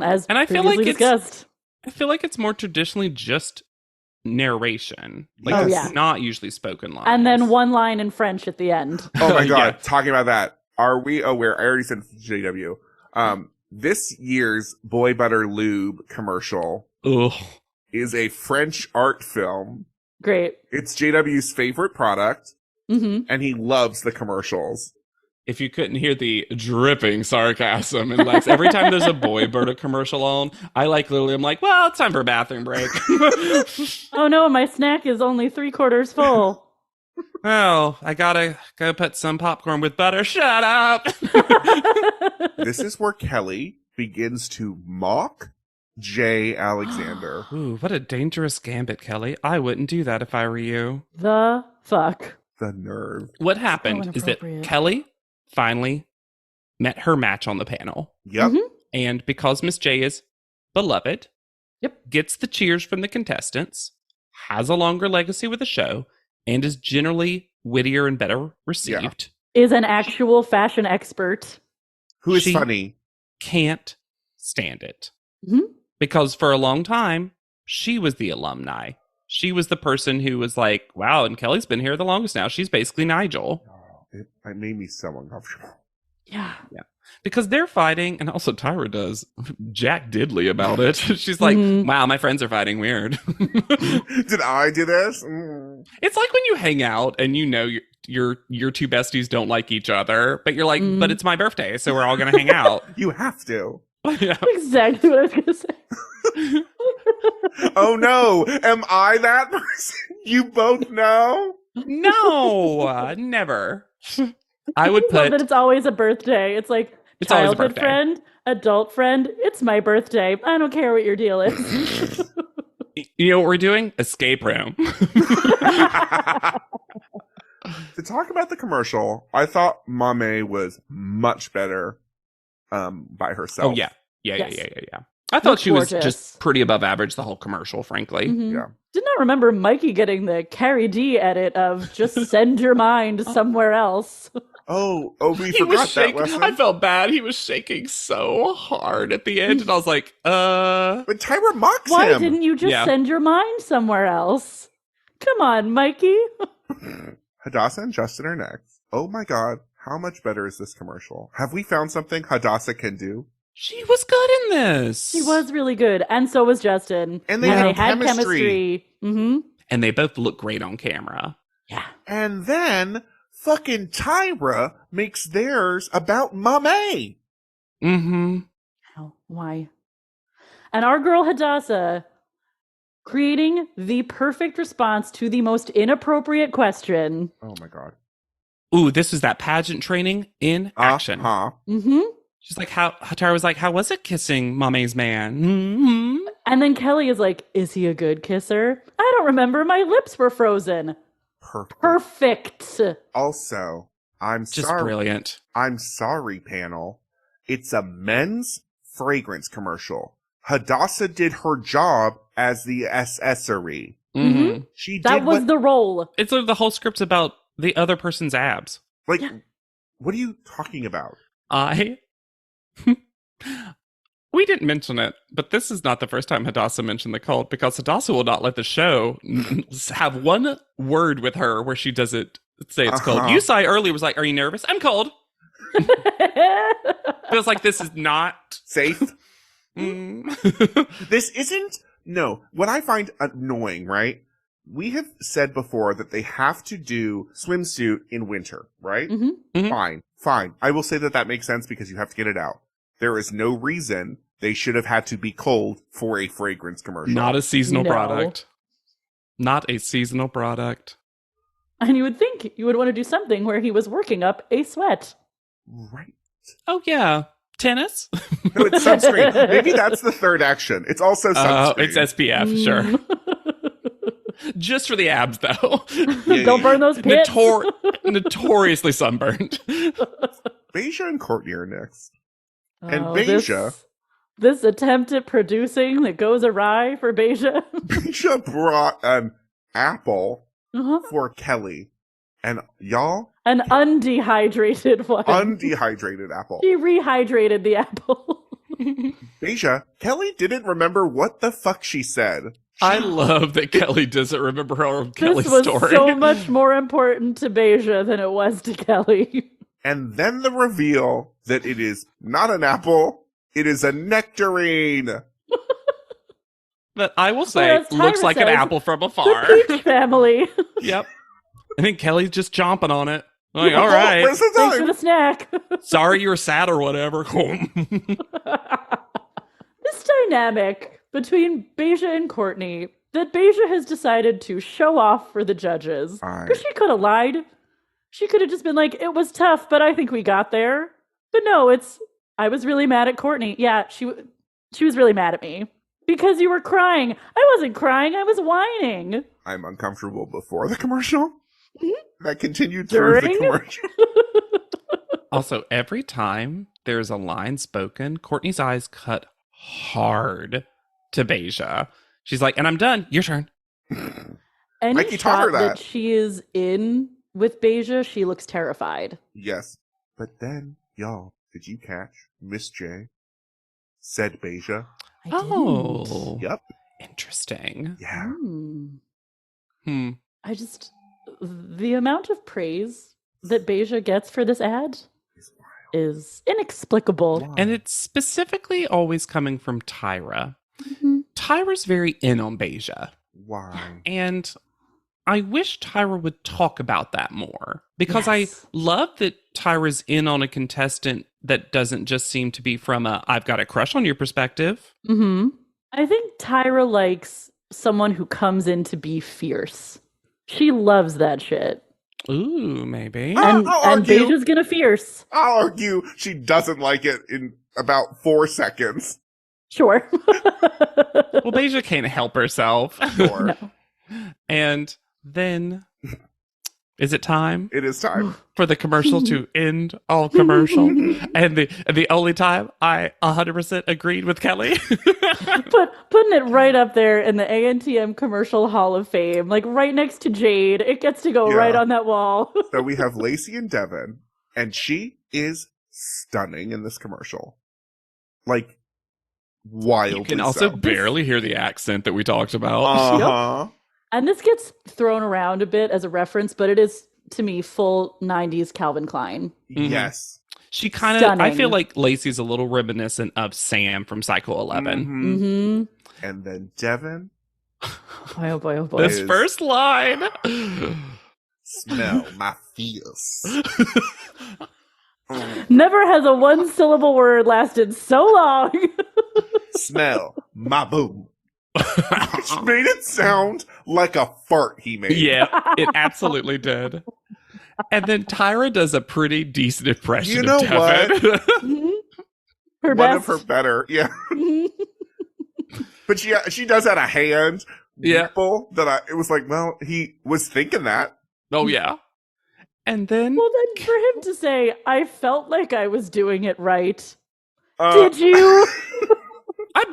C: As
A: And I feel
C: previously
A: like
C: discussed.
A: I feel like it's more traditionally just narration. Like,
C: Oh,
A: it's
C: yeah.
A: not usually spoken lines.
C: And then one line in French at the end.
B: Oh my God.
A: Yeah.
B: Talking about that. Are we aware? I already said JW. This year's Boy Butter Lube commercial
A: Ugh.
B: is a French art film.
C: Great.
B: It's JW's favorite product,
C: Mm-hmm.
B: and he loves the commercials.
A: If you couldn't hear the dripping sarcasm in Lex, every time there's a Boy Berta commercial on, I literally am like, well, it's time for a bathroom break.
C: Oh no, my snack is only 3/4 full.
A: Oh, I gotta go put some popcorn with butter. Shut up.
B: This is where Kelly begins to mock Jay Alexander.
A: Ooh, what a dangerous gambit, Kelly. I wouldn't do that if I were you.
C: The fuck.
B: The nerve.
A: What happened is that
C: inappropriate.
A: Kelly finally met her match on the panel.
B: Yep.
C: Mhm.
A: And because Miss J is beloved,
C: Yep.
A: gets the cheers from the contestants, has a longer legacy with the show, and is generally wittier and better received,
C: Is an actual fashion expert.
B: Who is
A: She-
B: funny?
A: can't stand it.
C: Mhm.
A: Because for a long time, she was the alumni. She was the person who was like, wow, and Kelly's been here the longest now. She's basically Nigel.
B: It made me so uncomfortable.
C: Yeah.
A: Because they're fighting, and also Tyra does Jack Diddley about it. She's like,
C: Mhm.
A: wow, my friends are fighting weird.
B: Did I do this? Mm.
A: It's like when you hang out and you know your two besties don't like each other, but you're like, but it's my birthday, so we're all gonna hang out.
B: You have to.
A: Yeah.
C: Exactly what I was going to say.
B: Oh no, am I that person? You both know?
A: No, never. I would
C: Love that
A: put
C: it's always a birthday. It's like
A: It's always a
C: childhood
A: birthday.
C: friend, adult friend. It's my birthday. I don't care what your deal is.
A: you know what we're doing? Escape room.
B: To talk about the commercial, I thought Mame was much better by herself.
A: Oh yeah.
C: Yes.
A: Yeah. I thought she was
C: gorgeous.
A: just pretty above average the whole commercial, frankly.
C: Mhm.
B: Yeah.
C: Did not remember Mikey getting the Carrie D edit of just send your mind somewhere else.
B: Oh, we
A: He was
B: forgot that
A: shaking.
B: lesson.
A: I felt bad. He was shaking so hard at the end, and I was like,
B: But Tyra mocks
C: Why
B: him.
C: didn't you just
A: Yeah.
C: send your mind somewhere else? Come on, Mikey.
B: Hadassah and Justin are next. Oh my god, how much better is this commercial? Have we found something Hadassah can do?
A: she was good in this.
C: He was really good, and so was Justin.
B: And they had chemistry.
C: Mm-hmm.
A: And they both look great on camera.
C: Yeah.
B: And then fucking Tyra makes theirs about Mame.
A: Mm-hmm.
C: How? Why? And our girl Hadassah creating the perfect response to the most inappropriate question.
B: Oh my god.
A: Ooh, this is that pageant training in action.
B: Uh-huh.
C: Mm-hmm.
A: She's like, Tyra was like, how was it kissing Mame's man? Mm-hmm.
C: And then Kelly is like, is he a good kisser? I don't remember. My lips were frozen. Perfect.
B: Also, I'm
A: Just
B: sorry.
A: brilliant.
B: I'm sorry, panel. It's a men's fragrance commercial. Hadassah did her job as the accessory.
A: Mm-hmm.
B: She did
C: That was
B: what,
C: the role.
A: It's like the whole script's about the other person's abs.
B: like,
C: Yeah.
B: what are you talking about?
A: We didn't mention it, but this is not the first time Hadassah mentioned the cult, because Hadassah will not let the show have one word with her where she doesn't say it's cold.
B: Uh-huh.
A: Yusai earlier was like, are you nervous? I'm cold. Feels like this is not...
B: Safe?
A: Mm.
B: This isn't, no, what I find annoying, right? We have said before that they have to do swimsuit in winter, right?
C: Mhm.
B: Fine. I will say that makes sense because you have to get it out. There is no reason they should have had to be cold for a fragrance commercial.
A: Not a seasonal
C: No.
A: product. Not a seasonal product.
C: And you would think you would want to do something where he was working up a sweat.
B: Right.
A: Oh, yeah. Tennis?
B: No, it's sunscreen. Maybe that's the third action. It's also sunscreen.
A: It's SPF, sure. Just for the abs, though.
B: Yeah,
C: Don't burn those pits.
A: Notoriously sunburned.
B: Beja and Courtney are next. And
C: Oh,
B: Beja.
C: This attempt at producing that goes awry for Beja.
B: Beja brought an apple
C: Uh-huh.
B: for Kelly. And y'all,
C: An undehydrated one.
B: undehydrated apple.
C: She rehydrated the apple.
B: Beja, Kelly didn't remember what the fuck she said.
A: I love that Kelly doesn't remember her own Kelly
C: This was
A: story.
C: so much more important to Beja than it was to Kelly.
B: And then the reveal that it is not an apple, it is a nectarine.
A: That I will say
C: as Tyra
A: looks like an
C: says,
A: apple from afar.
C: The Peach family.
A: Yep. I think Kelly's just chomping on it. Like, all right.
B: Where's the
C: Thanks for
B: time?
C: the snack.
A: Sorry you were sad or whatever.
C: This dynamic between Beja and Courtney that Beja has decided to show off for the judges. Because she could have lied. She could have just been like, it was tough, but I think we got there. But no, I was really mad at Courtney. Yeah, she was really mad at me. Because you were crying. I wasn't crying, I was whining.
B: I'm uncomfortable before the commercial. That continued
C: During?
B: through the commercial.
A: Also, every time there's a line spoken, Courtney's eyes cut hard to Beja. She's like, and I'm done. Your turn.
C: Any
B: Mikey taught her
C: shot
B: that.
C: she is in with Beja, she looks terrified.
B: Yes. But then, y'all, did you catch Miss J said Beja?
C: I didn't.
A: Oh.
B: Yep.
A: Interesting.
B: Yeah.
C: I just, the amount of praise that Beja gets for this ad is inexplicable.
B: Wow.
A: And it's specifically always coming from Tyra.
C: Mm-hmm.
A: Tyra's very in on Beja.
B: Why?
A: And I wish Tyra would talk about that more. Because
C: Yes.
A: I love that Tyra's in on a contestant that doesn't just seem to be from a I've got a crush on your perspective.
C: Mm-hmm. I think Tyra likes someone who comes in to be fierce. She loves that shit.
A: Ooh, maybe.
C: And
B: I'll argue.
C: Beja's gonna fierce.
B: I'll argue she doesn't like it in about 4 seconds.
C: Sure.
A: Well, Beja can't help herself.
B: Or
C: No.
A: And then, is it time
B: it is time.
A: for the commercial to end all commercial? And the only time I 100% agreed with Kelly.
C: Putting it right up there in the ANTM Commercial Hall of Fame, like right next to Jade. It gets to go
B: Yeah.
C: right on that wall.
B: So we have Lacey and Devin, and she is stunning in this commercial. Like, wildly
A: You can also
B: so.
A: barely hear the accent that we talked about.
B: Uh-huh.
C: And this gets thrown around a bit as a reference, but it is, to me, full 90s Calvin Klein.
A: Mhm.
B: Yes.
A: She kind of, I
C: Stunning.
A: feel like Lacey's a little reminiscent of Sam from Psycho 11.
B: Mhm.
C: Mm-hmm.
B: And then Devin,
C: Boy, oh boy, oh boy.
A: This
B: Is-
A: first line.
B: smell my feels.
C: Never has a one-syllable word lasted so long.
B: Smell my boo. Which made it sound like a fart he made.
A: Yeah, it absolutely did. And then Tyra does a pretty decent impression
B: You know
A: of Devin.
C: Mhm. Her
B: One
C: best.
B: of her better. Yeah.
C: Mhm.
B: But she does have a hand.
A: Yeah.
B: People that it was like, well, he was thinking that.
A: Oh, yeah. And then
C: Well, then for him to say, I felt like I was doing it right.
B: Uh,
C: Did you?
A: I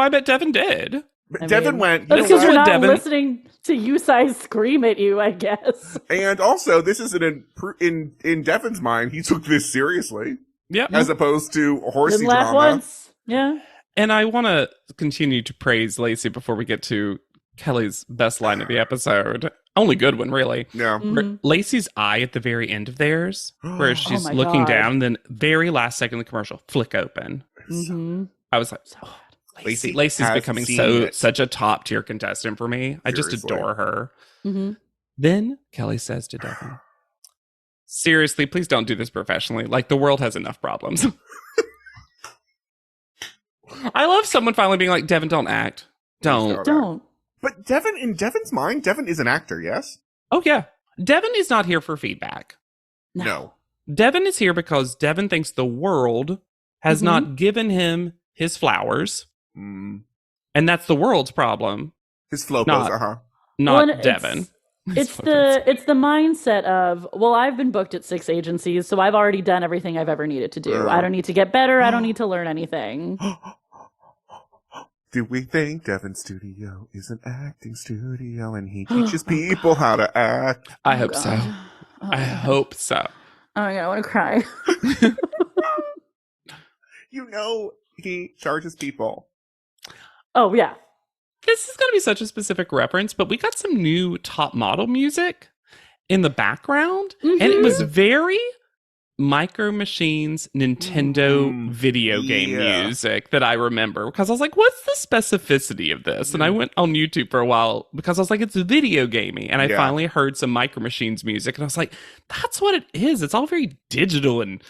A: bet Devin did.
B: But
C: I
B: Devin
C: mean,
B: went,
C: That's
B: you know
C: because you're
B: what?
C: not
A: Devin-
C: listening to Yusai scream at you, I guess.
B: And also, this is in Devin's mind, he took this seriously,
A: Yep.
B: as opposed to horsey
C: Didn't laugh
B: drama.
C: once. Yeah.
A: And I want to continue to praise Lacey before we get to Kelly's best line of the episode. Only good one, really.
B: Yeah.
C: Mhm.
A: Lacey's eye at the very end of theirs, where she's
C: my
A: looking
C: God.
A: down, and then very last second of the commercial, flick open.
C: Mm-hmm.
A: I was like,
C: So bad.
B: Lacey's
A: Lacey's becoming
B: seen
A: such a top tier contestant for me. I just
B: Seriously.
A: adore her.
C: Mm-hmm.
A: Then Kelly says to Devin, seriously, please don't do this professionally. Like, the world has enough problems. I love someone finally being like, Devin, don't act. Don't.
C: Don't.
B: But Devin, in Devin's mind, Devin is an actor, yes?
A: Oh, yeah. Devin is not here for feedback.
B: No.
A: Devin is here because Devin thinks the world has
C: Mhm.
A: not given him his flowers.
B: Mm.
A: And that's the world's problem,
B: His flow
A: Not-
B: goes, uh-huh.
A: not
C: Well, and
A: Devin.
C: It's the mindset of, well, I've been booked at 6 agencies, so I've already done everything I've ever needed to do.
B: Yeah.
C: I don't need to get better. I don't need to learn anything.
B: Do we think Devin's studio is an acting studio and he teaches people how to act?
A: I hope so.
C: God. Oh,
A: I hope so.
C: Oh my God, I want to cry.
B: You know he charges people.
C: Oh yeah.
A: This is going to be such a specific reference, but we got some new top model music in the background, and it was very Micro Machines Nintendo video game music that I remember, because I was like, what's the specificity of this? And I went on YouTube for a while because I was like, it's video gamey. And I finally heard some Micro Machines music and I was like, that's what it is. It's all very digital and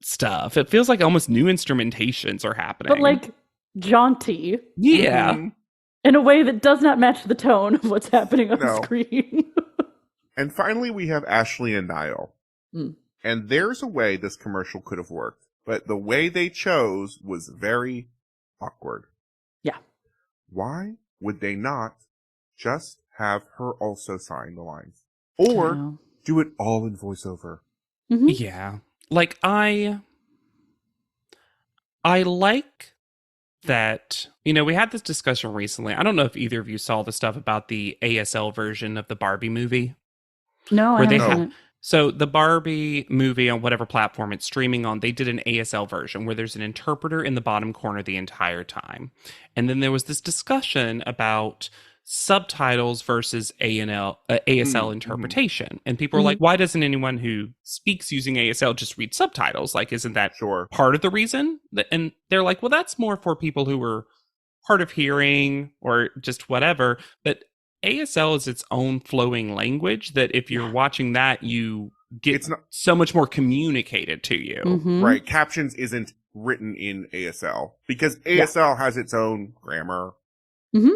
A: stuff. It feels like almost new instrumentations are happening.
C: But like jaunty.
A: Yeah.
B: Mm-hmm.
C: In a way that does not match the tone of what's happening on screen.
B: And finally, we have Ashley and Niall. And there's a way this commercial could have worked, but the way they chose was very awkward.
C: Yeah.
B: Why would they not just have her also sign the lines? Or do it all in voiceover?
C: Mm-hmm.
A: Yeah. Like, I like that, you know, we had this discussion recently. I don't know if either of you saw the stuff about the ASL version of the Barbie movie.
C: No, I haven't seen it.
A: So the Barbie movie, on whatever platform it's streaming on, they did an ASL version where there's an interpreter in the bottom corner the entire time. And then there was this discussion about subtitles versus ASL interpretation. And people are like, why doesn't anyone who speaks using ASL just read subtitles? Like, isn't that part of the reason? And they're like, well, that's more for people who are hard of hearing or just whatever. But ASL is its own flowing language that if you're watching that, you get so much more communicated to you.
B: Right. Captions isn't written in ASL because ASL has its own grammar,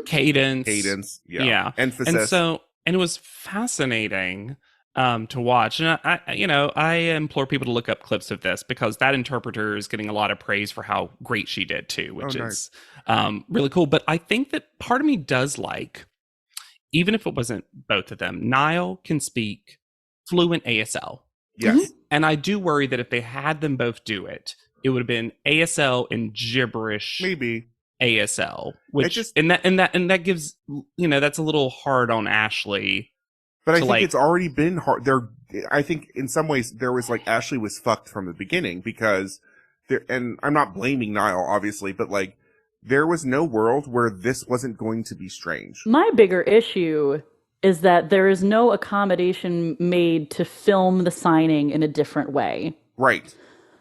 A: cadence, emphasis. And it was fascinating to watch. And I implore people to look up clips of this because that interpreter is getting a lot of praise for how great she did too, which is really cool. But I think that part of me does like, even if it wasn't both of them, Niall can speak fluent ASL.
B: Yes.
A: And I do worry that if they had them both do it, it would have been ASL and gibberish.
B: Maybe
A: ASL, which and that gives, you know, that's a little hard on Ashley.
B: But I think it's already been hard. I think in some ways there was like Ashley was fucked from the beginning because there, and I'm not blaming Niall obviously, but like there was no world where this wasn't going to be strange.
C: My bigger issue is that there is no accommodation made to film the signing in a different way.
B: Right.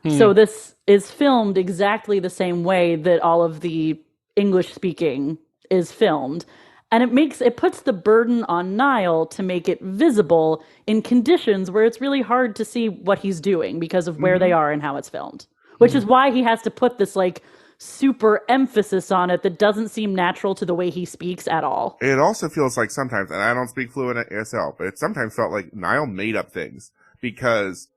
C: So this is filmed exactly the same way that all of the English speaking is filmed. And it puts the burden on Niall to make it visible in conditions where it's really hard to see what he's doing because of where they are and how it's filmed. Which is why he has to put this like super emphasis on it that doesn't seem natural to the way he speaks at all.
B: It also feels like sometimes, and I don't speak fluent ASL, but it sometimes felt like Niall made up things because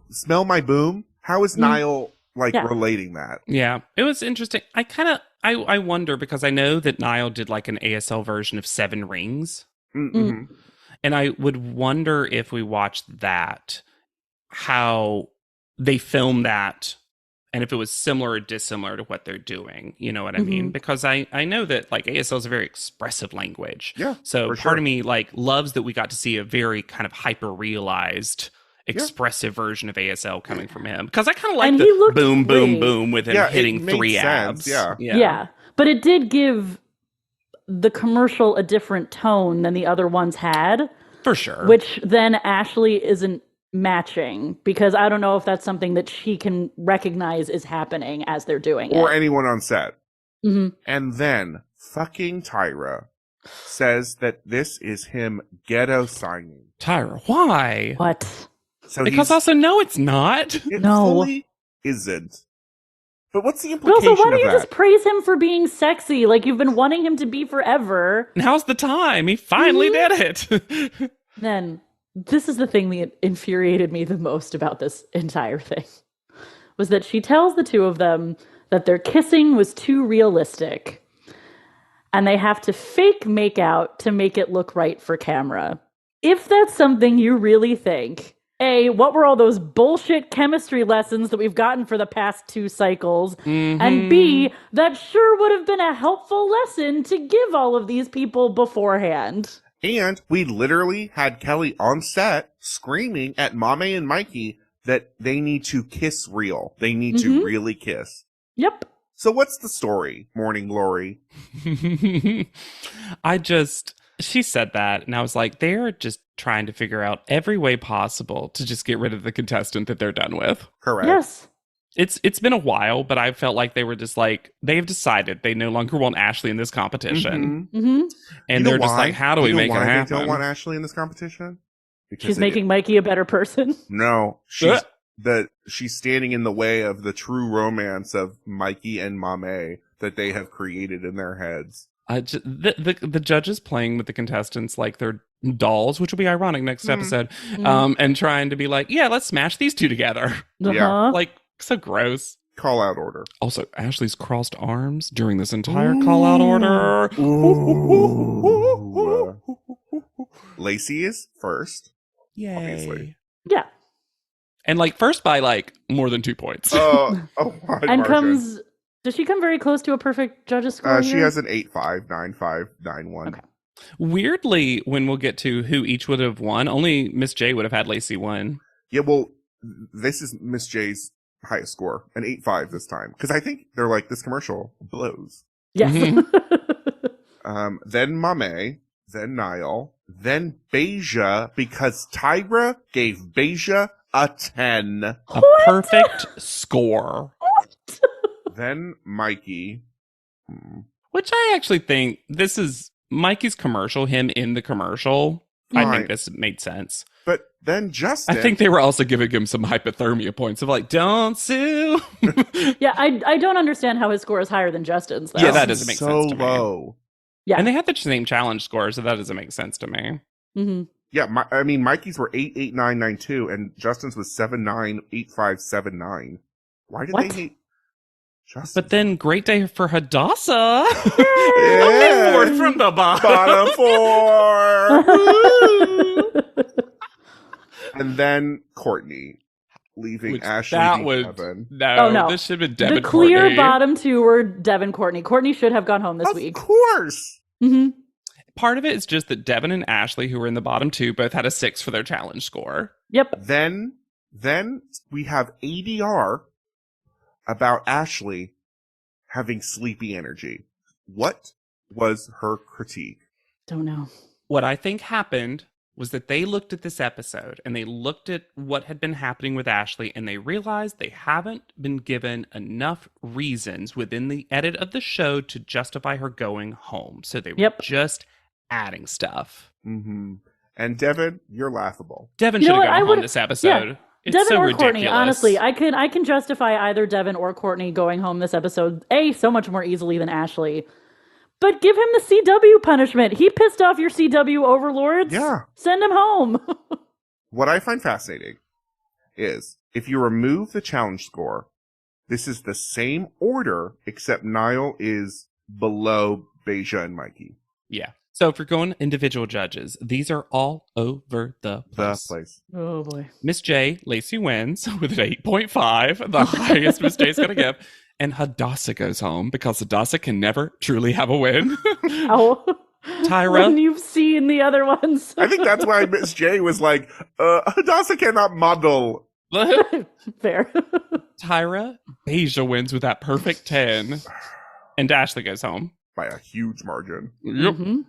B: smell my boom? How is Niall relating that?
A: Yeah, it was interesting. I wonder because I know that Niall did like an ASL version of Seven Rings. And I would wonder if we watched that, how they filmed that and if it was similar or dissimilar to what they're doing. You know what I mean? Because I know that like ASL is a very expressive language.
B: Yeah.
A: So part of me like loves that we got to see a very kind of hyper realized expressive version of ASL coming from him, because I kind of like the boom, boom, boom with him hitting three abs.
C: Yeah. But it did give the commercial a different tone than the other ones had.
A: For sure.
C: Which then Ashley isn't matching, because I don't know if that's something that she can recognize is happening as they're doing it.
B: Or anyone on set. And then fucking Tyra says that this is him ghetto signing.
A: Tyra, why?
C: What?
B: So
A: because also, no, it's not.
B: It fully isn't. But what's the implication
C: of that? Also, why don't you
B: that?
C: just praise him for being sexy? Like, you've been wanting him to be forever.
A: Now's the time. He finally did it.
C: Then, this is the thing that infuriated me the most about this entire thing. Was that she tells the two of them that their kissing was too realistic. And they have to fake make out to make it look right for camera. If that's something you really think... A, what were all those bullshit chemistry lessons that we've gotten for the past 2 cycles? And B, that sure would have been a helpful lesson to give all of these people beforehand.
B: And we literally had Kelly on set screaming at Mame and Mikey that they need to kiss real. They need to really kiss.
C: Yep.
B: So what's the story, Morning Glory?
A: She said that, and I was like, they're just trying to figure out every way possible to just get rid of the contestant that they're done with.
B: Correct.
C: Yes.
A: It's been a while, but I felt like they were just like, they've decided they no longer want Ashley in this competition.
C: Mm-hmm.
A: And they're just like, how do we make it happen?
B: They don't want Ashley in this competition? Because
C: She's making Mikey a better person.
B: No, she's standing in the way of the true romance of Mikey and Mame that they have created in their heads.
A: The judges playing with the contestants like they're dolls, which will be ironic next episode, and trying to be like, yeah, let's smash these two together.
B: Yeah.
A: Like, so gross.
B: Call out order.
A: Also, Ashley's crossed arms during this entire call out order.
B: Lacey is first.
A: Yay.
B: Obviously.
C: Yeah.
A: And like first by like more than 2 points.
B: A wide
C: And
B: margin.
C: does she come very close to a perfect judge's score?
B: She
C: here?
B: has an 8-5, 9-5, 9-1.
C: Okay.
A: Weirdly, when we'll get to who each would have won, only Miss J would have had Lacey win.
B: Yeah, well, this is Miss J's highest score, an 8-5 this time. Because I think they're like, this commercial blows.
C: Yes.
B: Then Mame, then Niall, then Beja, because Tyra gave Beja a 10.
A: A perfect score.
B: Then Mikey.
A: Which I actually think this is Mikey's commercial, him in the commercial. I
B: Right.
A: think this made sense.
B: But then Justin.
A: I think they were also giving him some hypothermia points of like, don't sue.
C: Yeah, I don't understand how his score is higher than Justin's, though.
A: Yeah, that doesn't make
B: so
A: sense to me.
B: low.
C: Yeah.
A: And they had the same challenge score, so that doesn't make sense to me.
C: Mm-hmm.
B: Yeah, I mean, Mikey's were 8-8-9-9-2, and Justin's was 7-9-8-5-7-9. Why did
C: What?
B: they hate Justin?
A: But then, great day for Hadassah.
B: Yeah.
A: Fourth from the bottom.
B: Bottom four. And then Courtney, leaving
A: Which
B: Ashley
A: that
B: v.
A: would
B: Devin.
C: No.
A: This should have been Devin
C: The clear
A: Courtney.
C: bottom two were Devin Courtney. Courtney should have gone home this
B: Of
C: week.
B: course.
C: Mm-hmm.
A: Part of it is just that Devin and Ashley, who were in the bottom two, both had a 6 for their challenge score.
C: Yep.
B: Then we have ADR about Ashley having sleepy energy. What was her critique?
C: Don't know.
A: What I think happened was that they looked at this episode and they looked at what had been happening with Ashley and they realized they haven't been given enough reasons within the edit of the show to justify her going home. So they were just adding stuff.
B: Mm-hmm. And Devin, you're laughable.
A: Devin
C: You
A: should
C: know
A: have
C: what? I
A: gone home
C: would've-
A: this episode.
C: yeah.
A: It's
C: Devin
A: so
C: or
A: ridiculous.
C: Courtney, honestly, I can justify either Devin or Courtney going home this episode, so much more easily than Ashley. But give him the CW punishment. He pissed off your CW overlords.
B: Yeah.
C: Send him home.
B: What I find fascinating is if you remove the challenge score, this is the same order, except Niall is below Beja and Mikey.
A: Yeah. So if you're going individual judges, these are all over the place.
C: Oh, boy.
A: Miss J, Lacey wins with an 8.5, the highest Miss J's going to give. And Hadassah goes home because Hadassah can never truly have a win.
C: Oh.
A: Tyra.
C: When you've seen the other ones.
B: I think that's why Miss J was like, Hadassah cannot model.
C: Fair.
A: Tyra, Beja wins with that perfect 10. And Ashley goes home.
B: By a huge margin.
A: Yep.
C: Mhm.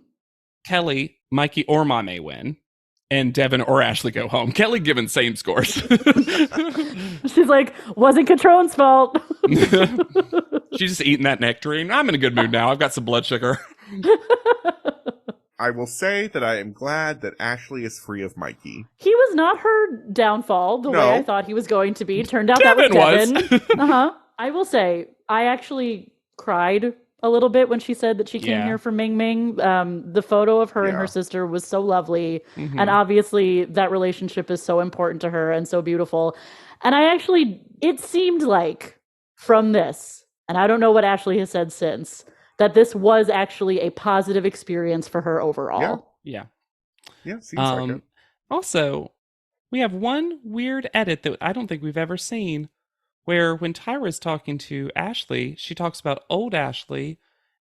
A: Kelly, Mikey, or Mame win. And Devin or Ashley go home. Kelly given same scores.
C: She's like, wasn't Catrone's fault.
A: She's just eating that nectarine. I'm in a good mood now. I've got some blood sugar.
B: I will say that I am glad that Ashley is free of Mikey.
C: He was not her downfall the
B: No.
C: way I thought he was going to be. Turned out
A: Devin
C: that was
A: was.
C: Devin. Uh-huh. I will say, I actually cried a little bit when she said that she came
A: Yeah.
C: here for Ming Ming. The photo of her and
B: Yeah.
C: her sister was so lovely.
A: Mhm.
C: And obviously that relationship is so important to her and so beautiful. And it seemed like from this, and I don't know what Ashley has said since, that this was actually a positive experience for her overall.
A: Yeah.
B: Yeah, seems like it.
A: Also, we have one weird edit that I don't think we've ever seen, where when Tyra's talking to Ashley, she talks about old Ashley,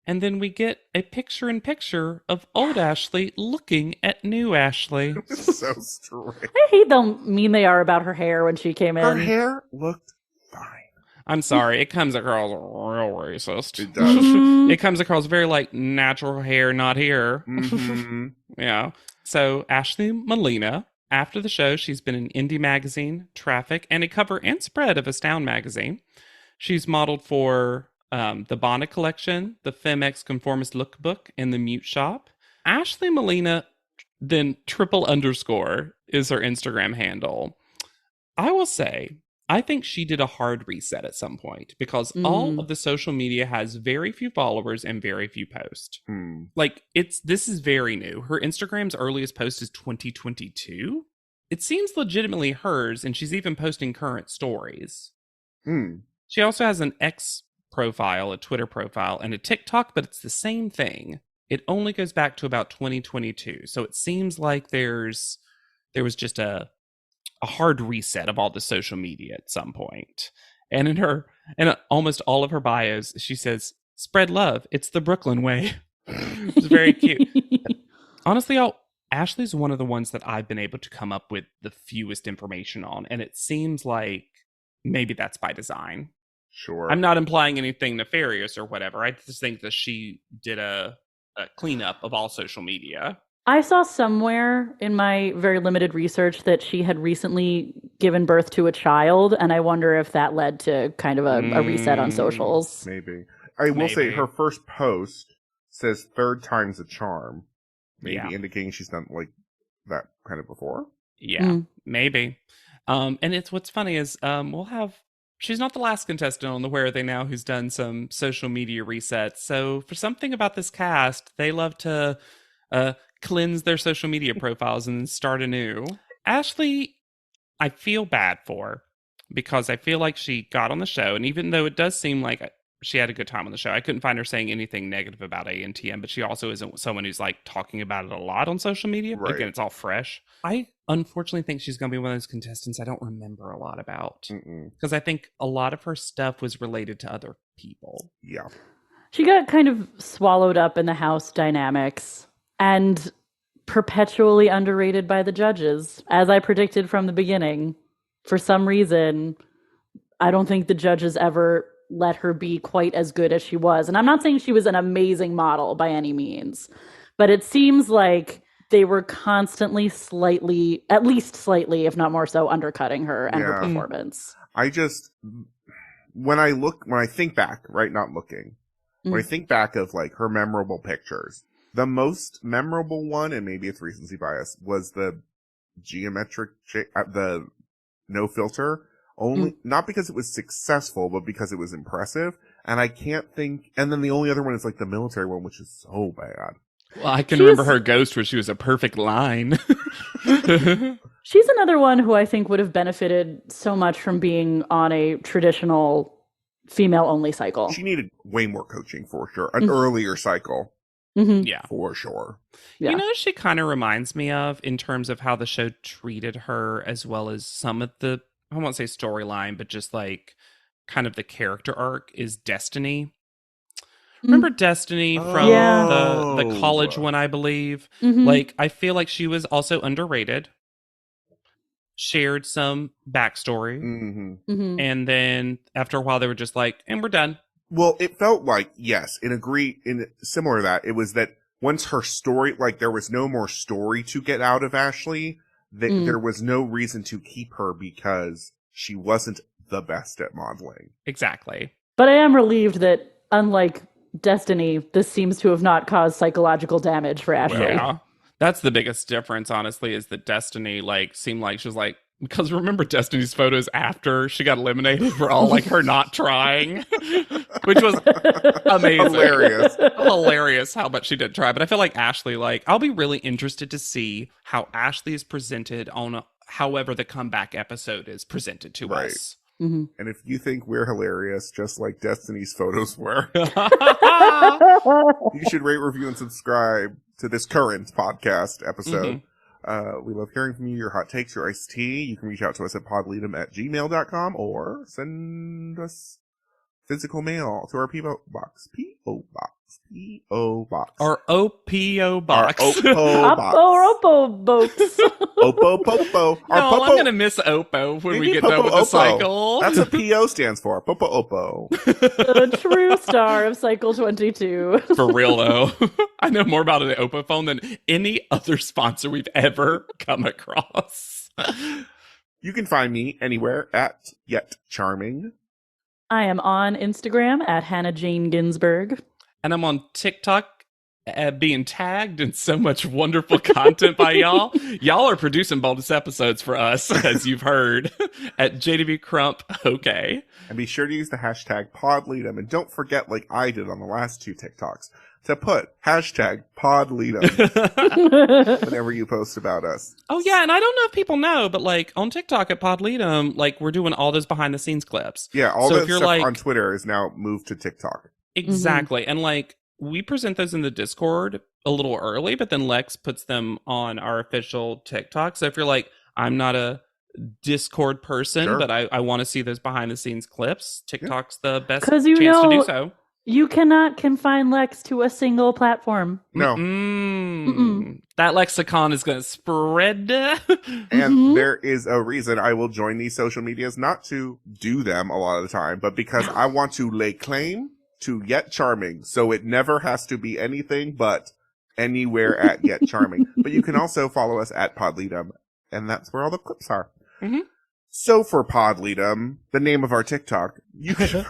A: and then we get a picture-in-picture of old Ashley looking at new Ashley.
B: So strange.
C: I hate how mean they are about her hair when she came in.
B: Her hair looked fine.
A: I'm sorry, it comes across real racist.
B: It does.
C: Mhm.
A: It comes across very like natural hair, not here.
B: Mm-hmm.
A: Yeah. So Ashley Molina, after the show, she's been in Indie Magazine, Traffic, and a cover and spread of Astound Magazine. She's modeled for the Bonnet Collection, the Femex Conformist Lookbook, and the Mute Shop. Ashley Molina, then triple underscore is her Instagram handle. I will say, I think she did a hard reset at some point because all of the social media has very few followers and very few posts. Like this is very new. Her Instagram's earliest post is 2022. It seems legitimately hers, and she's even posting current stories. She also has an X profile, a Twitter profile, and a TikTok, but it's the same thing. It only goes back to about 2022. So it seems like there was just a hard reset of all the social media at some point. And in almost all of her bios, she says, "Spread love. It's the Brooklyn way." It's very cute. Honestly, Ashley's one of the ones that I've been able to come up with the fewest information on, and it seems like maybe that's by design.
B: Sure.
A: I'm not implying anything nefarious or whatever. I just think that she did a cleanup of all social media.
C: I saw somewhere in my very limited research that she had recently given birth to a child, and I wonder if that led to kind of a reset on socials.
B: Maybe. I will say her first post says third time's a charm. Maybe indicating she's done like that kind of before.
A: Yeah, maybe. And what's funny is she's not the last contestant on the Where Are They Now who's done some social media resets. So for something about this cast, they love to cleanse their social media profiles and then start anew. Ashley, I feel bad for because I feel like she got on the show, and even though it does seem like she had a good time on the show, I couldn't find her saying anything negative about ANTM, but she also isn't someone who's like talking about it a lot on social media.
B: Right.
A: Again, it's all fresh. I unfortunately think she's going to be one of those contestants I don't remember a lot about because I think a lot of her stuff was related to other people.
B: Yeah.
C: She got kind of swallowed up in the house dynamics and perpetually underrated by the judges, as I predicted from the beginning. For some reason, I don't think the judges ever let her be quite as good as she was. And I'm not saying she was an amazing model by any means, but it seems like they were constantly at least slightly, if not more so, undercutting her and her performance.
B: When I think back, right, not looking, when I think back of like her memorable pictures, the most memorable one, and maybe it's recency bias, was the geometric, the no filter, only not because it was successful, but because it was impressive. And I can't think, and then the only other one is like the military one, which is so bad.
A: Well, I can remember her ghost where she was a perfect line.
C: She's another one who I think would have benefited so much from being on a traditional female-only cycle.
B: She needed way more coaching for sure. An earlier cycle.
A: Yeah.
B: For sure.
C: Yeah.
A: You know, she kind of reminds me of in terms of how the show treated her, as well as some of the, I won't say storyline, but just like kind of the character arc is Destiny. Remember Destiny from the college one, I believe? Like, I feel like she was also underrated. Shared some backstory. And then after a while, they were just like, and we're done.
B: Well, it felt like, yes, in similar to that, it was that once her story, like there was no more story to get out of Ashley, there was no reason to keep her because she wasn't the best at modeling.
A: Exactly.
C: But I am relieved that, unlike Destiny, this seems to have not caused psychological damage for Ashley.
A: Yeah. That's the biggest difference, honestly, is that Destiny, like, seemed like she was like, because remember Destiny's photos after she got eliminated were all like her not trying, which was amazing. Hilarious how much she did try. But I feel like Ashley, like, I'll be really interested to see how Ashley is presented on however the comeback episode is presented to us.
B: And if you think we're hilarious, just like Destiny's photos were, you should rate, review, and subscribe to this current podcast episode. We love hearing from you, your hot takes, your iced tea. You can reach out to us at podleadum@gmail.com or send us physical mail to our P.O. Box. P.O. Box. P.O. Box.
A: Our OPO box.
B: Our Oppo box.
C: Oppo box.
B: Oppo Popo. Our
A: No,
B: Popo.
A: I'm going to miss Oppo when we
B: Maybe
A: get done
B: Popo
A: with the
B: Oppo.
A: cycle.
B: That's what P.O. stands for. Popo Oppo.
C: The true star of Cycle 22.
A: For real, though. I know more about an Oppo phone than any other sponsor we've ever come across.
B: You can find me anywhere at Yet Charming.
C: I am on Instagram at Hannah Jane Ginsburg.
A: And I'm on TikTok being tagged in so much wonderful content by y'all. Y'all are producing bonus episodes for us, as you've heard, at JW Crump. Okay.
B: And be sure to use the hashtag PodLeadem. And don't forget, like I did on the last 2 TikToks, to put hashtag PodLeadem whenever you post about us.
A: Oh, yeah. And I don't know if people know, but like on TikTok at PodLeadem, like we're doing all those behind the scenes clips.
B: Yeah, all
A: so
B: that
A: if you're
B: stuff
A: like,
B: on Twitter is now moved to TikTok.
A: Exactly. And like we present those in the Discord a little early, but then Lex puts them on our official TikTok. So if you're like, I'm not a Discord person,
B: Sure.
A: but I want to see those behind the scenes clips, TikTok's the best
C: 'Cause
A: chance
C: you
A: to do
C: know-
A: so.
C: You cannot confine Lex to a single platform.
B: No.
A: That lexicon is going to spread.
B: And there is a reason I will join these social medias, not to do them a lot of the time, but because I want to lay claim to Yet Charming, so it never has to be anything but anywhere at Yet Charming. But you can also follow us at PodLeadem, and that's where all the clips are.
A: Mm-hmm.
B: So for PodLeadem, the name of our TikTok, you can...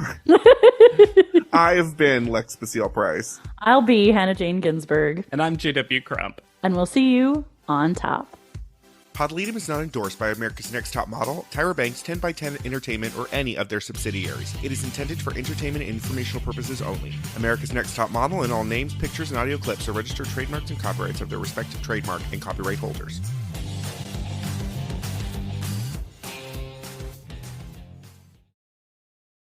B: I've been Lex Basile Price.
C: I'll be Hannah Jane Ginsburg.
A: And I'm JW Crump.
C: And we'll see you on top.
B: PodLeadem is not endorsed by America's Next Top Model, Tyra Banks, 10x10 Entertainment, or any of their subsidiaries. It is intended for entertainment and informational purposes only. America's Next Top Model and all names, pictures, and audio clips are registered trademarks and copyrights of their respective trademark and copyright holders.